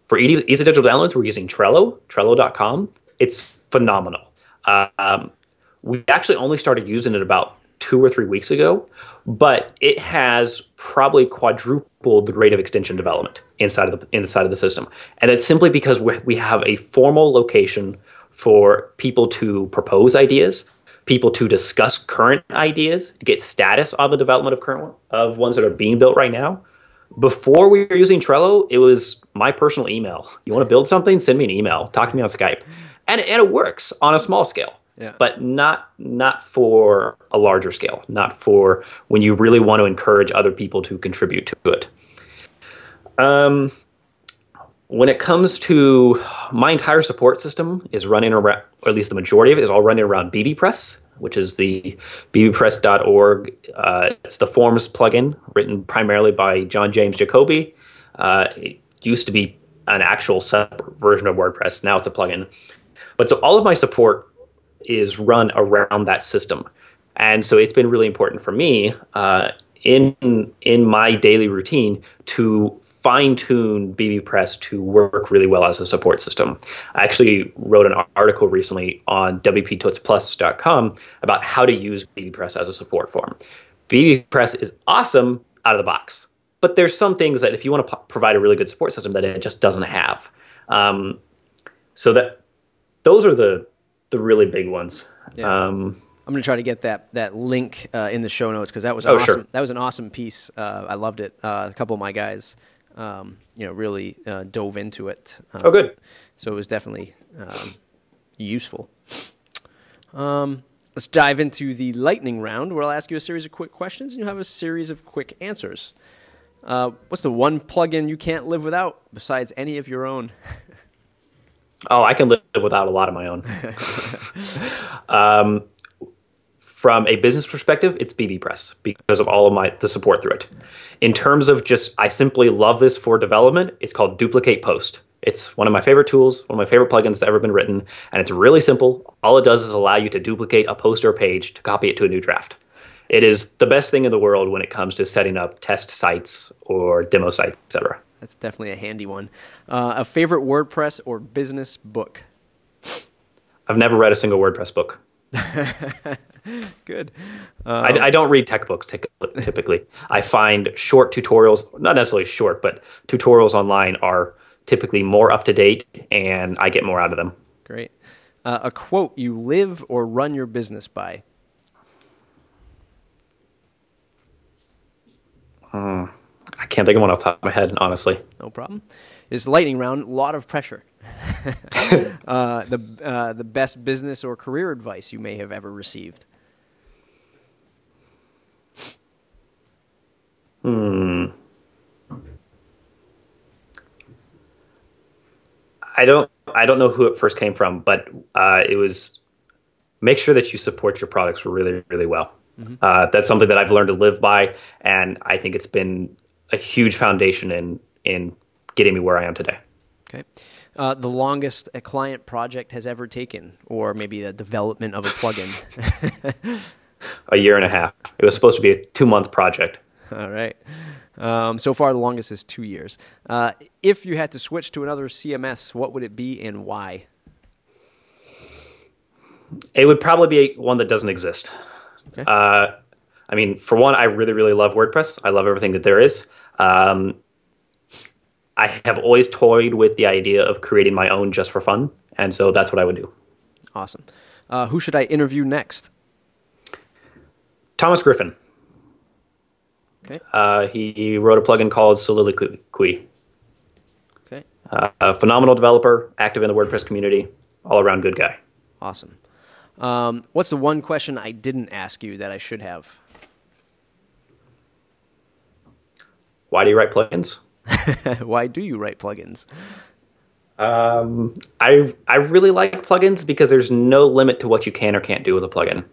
For easy digital downloads, we're using Trello, Trello.com. It's phenomenal. We actually only started using it about 2 or 3 weeks ago, but it has probably quadrupled the rate of extension development inside of the system. And it's simply because we have a formal location for people to propose ideas, people to discuss current ideas, to get status on the development of ones that are being built right now. Before we were using Trello, it was my personal email. You want to build something? Send me an email. Talk to me on Skype. And it works on a small scale, but not for a larger scale, not for when you really want to encourage other people to contribute to it. When it comes to my entire support system is running around, or at least the majority of it is all running around BBPress, which is the bbpress.org. It's the Forms plugin written primarily by John James Jacoby. It used to be an actual separate version of WordPress. Now it's a plugin. But so all of my support is run around that system. And so it's been really important for me in my daily routine to fine-tune BBPress to work really well as a support system. I actually wrote an article recently on wptootsplus.com about how to use BBPress as a support form. BBPress is awesome out of the box, but there's some things that if you want to provide a really good support system that it just doesn't have. So those are the really big ones. Yeah. I'm going to try to get that link in the show notes because that was awesome. Sure. That was an awesome piece. I loved it. A couple of my guys, really dove into it. Oh, good. So it was definitely useful. Let's dive into the lightning round, where I'll ask you a series of quick questions, and you'll have a series of quick answers. What's the one plugin you can't live without besides any of your own? Oh, I can live without a lot of my own. From a business perspective, it's BBPress because of all of the support through it. In terms of just, I simply love this for development, it's called Duplicate Post. It's one of my favorite tools, one of my favorite plugins that's ever been written, and it's really simple. All it does is allow you to duplicate a post or a page to copy it to a new draft. It is the best thing in the world when it comes to setting up test sites or demo sites, etc. That's definitely a handy one. A favorite WordPress or business book? I've never read a single WordPress book. Good. I don't read tech books typically. I find short tutorials, not necessarily short, but tutorials online are typically more up to date, and I get more out of them. Great. A quote you live or run your business by? I can't think of one off the top of my head, honestly. No problem. This lightning round, a lot of pressure. The best business or career advice you may have ever received? I don't know who it first came from, but it was make sure that you support your products really, really well. That's something that I've learned to live by, and I think it's been a huge foundation in getting me where I am today. Okay. The longest a client project has ever taken, or maybe the development of a plugin? A year and a half. It was supposed to be a 2-month project. All right. So far, the longest is 2 years. If you had to switch to another CMS, what would it be and why? It would probably be one that doesn't exist. Okay. I mean, for one, I really, really love WordPress. I love everything that there is. I have always toyed with the idea of creating my own just for fun, and so that's what I would do. Awesome. Who should I interview next? Thomas Griffin. Okay. He wrote a plugin called Soliloquy. Okay. A phenomenal developer, active in the WordPress community, all around good guy. Awesome. What's the one question I didn't ask you that I should have? Why do you write plugins? Why do you write plugins? I really like plugins because there's no limit to what you can or can't do with a plugin.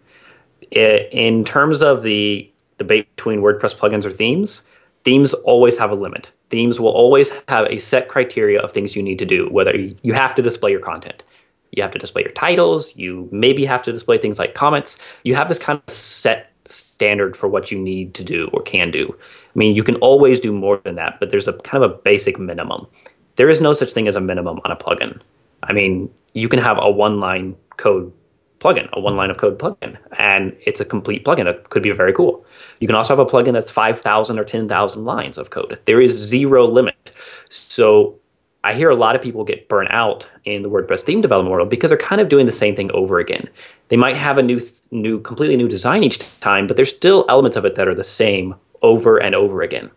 In terms of the debate between WordPress plugins or themes, themes always have a limit. Themes will always have a set criteria of things you need to do, whether you have to display your content. You have to display your titles. You maybe have to display things like comments. You have this kind of set standard for what you need to do or can do. I mean, you can always do more than that, but there's a kind of a basic minimum. There is no such thing as a minimum on a plugin. I mean, you can have a one-line code plugin, a one-line of code plugin, and it's a complete plugin. It could be very cool. You can also have a plugin that's 5,000 or 10,000 lines of code. There is zero limit. So I hear a lot of people get burnt out in the WordPress theme development world because they're kind of doing the same thing over again. They might have a completely new design each time, but there's still elements of it that are the same over and over again.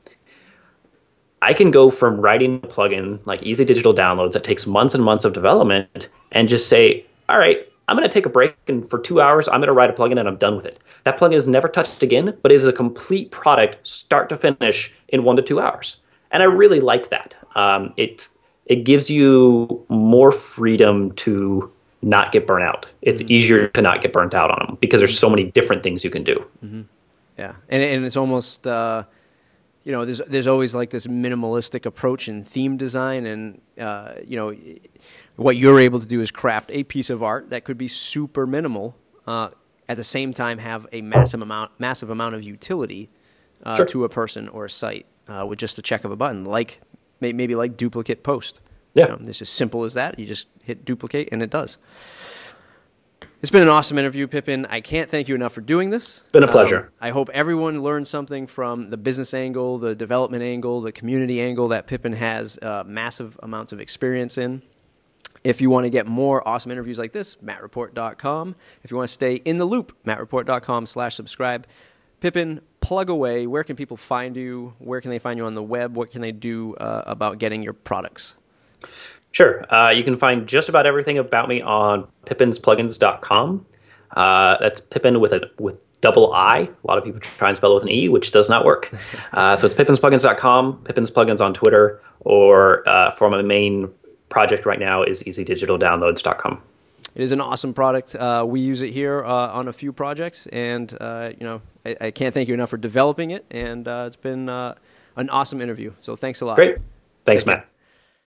I can go from writing a plugin like Easy Digital Downloads that takes months and months of development and just say, all right, I'm going to take a break, and for 2 hours, I'm going to write a plugin and I'm done with it. That plugin is never touched again, but it is a complete product start to finish in 1 to 2 hours. And I really like that. It gives you more freedom to not get burnt out. It's easier to not get burnt out on them because there's so many different things you can do. Yeah, and it's almost there's always like this minimalistic approach in theme design, and what you're able to do is craft a piece of art that could be super minimal, at the same time have a massive amount of utility Sure. to a person or a site with just a check of a button, like maybe like duplicate post. Yeah. It's as simple as that. You just hit duplicate and it does. It's been an awesome interview, Pippin. I can't thank you enough for doing this. It's been a pleasure. I hope everyone learned something from the business angle, the development angle, the community angle that Pippin has massive amounts of experience in. If you want to get more awesome interviews like this, mattreport.com. If you want to stay in the loop, mattreport.com/subscribe. Pippin, plug away. Where can people find you? Where can they find you on the web? What can they do about getting your products? Sure. You can find just about everything about me on pippinsplugins.com. That's Pippin with double I. A lot of people try and spell it with an E, which does not work. So it's pippinsplugins.com, Pippin's Plugins on Twitter, or for my main project right now is easydigitaldownloads.com. It is an awesome product. We use it here on a few projects, and I can't thank you enough for developing it, and it's been an awesome interview. So thanks a lot. Great. Thanks, Matt.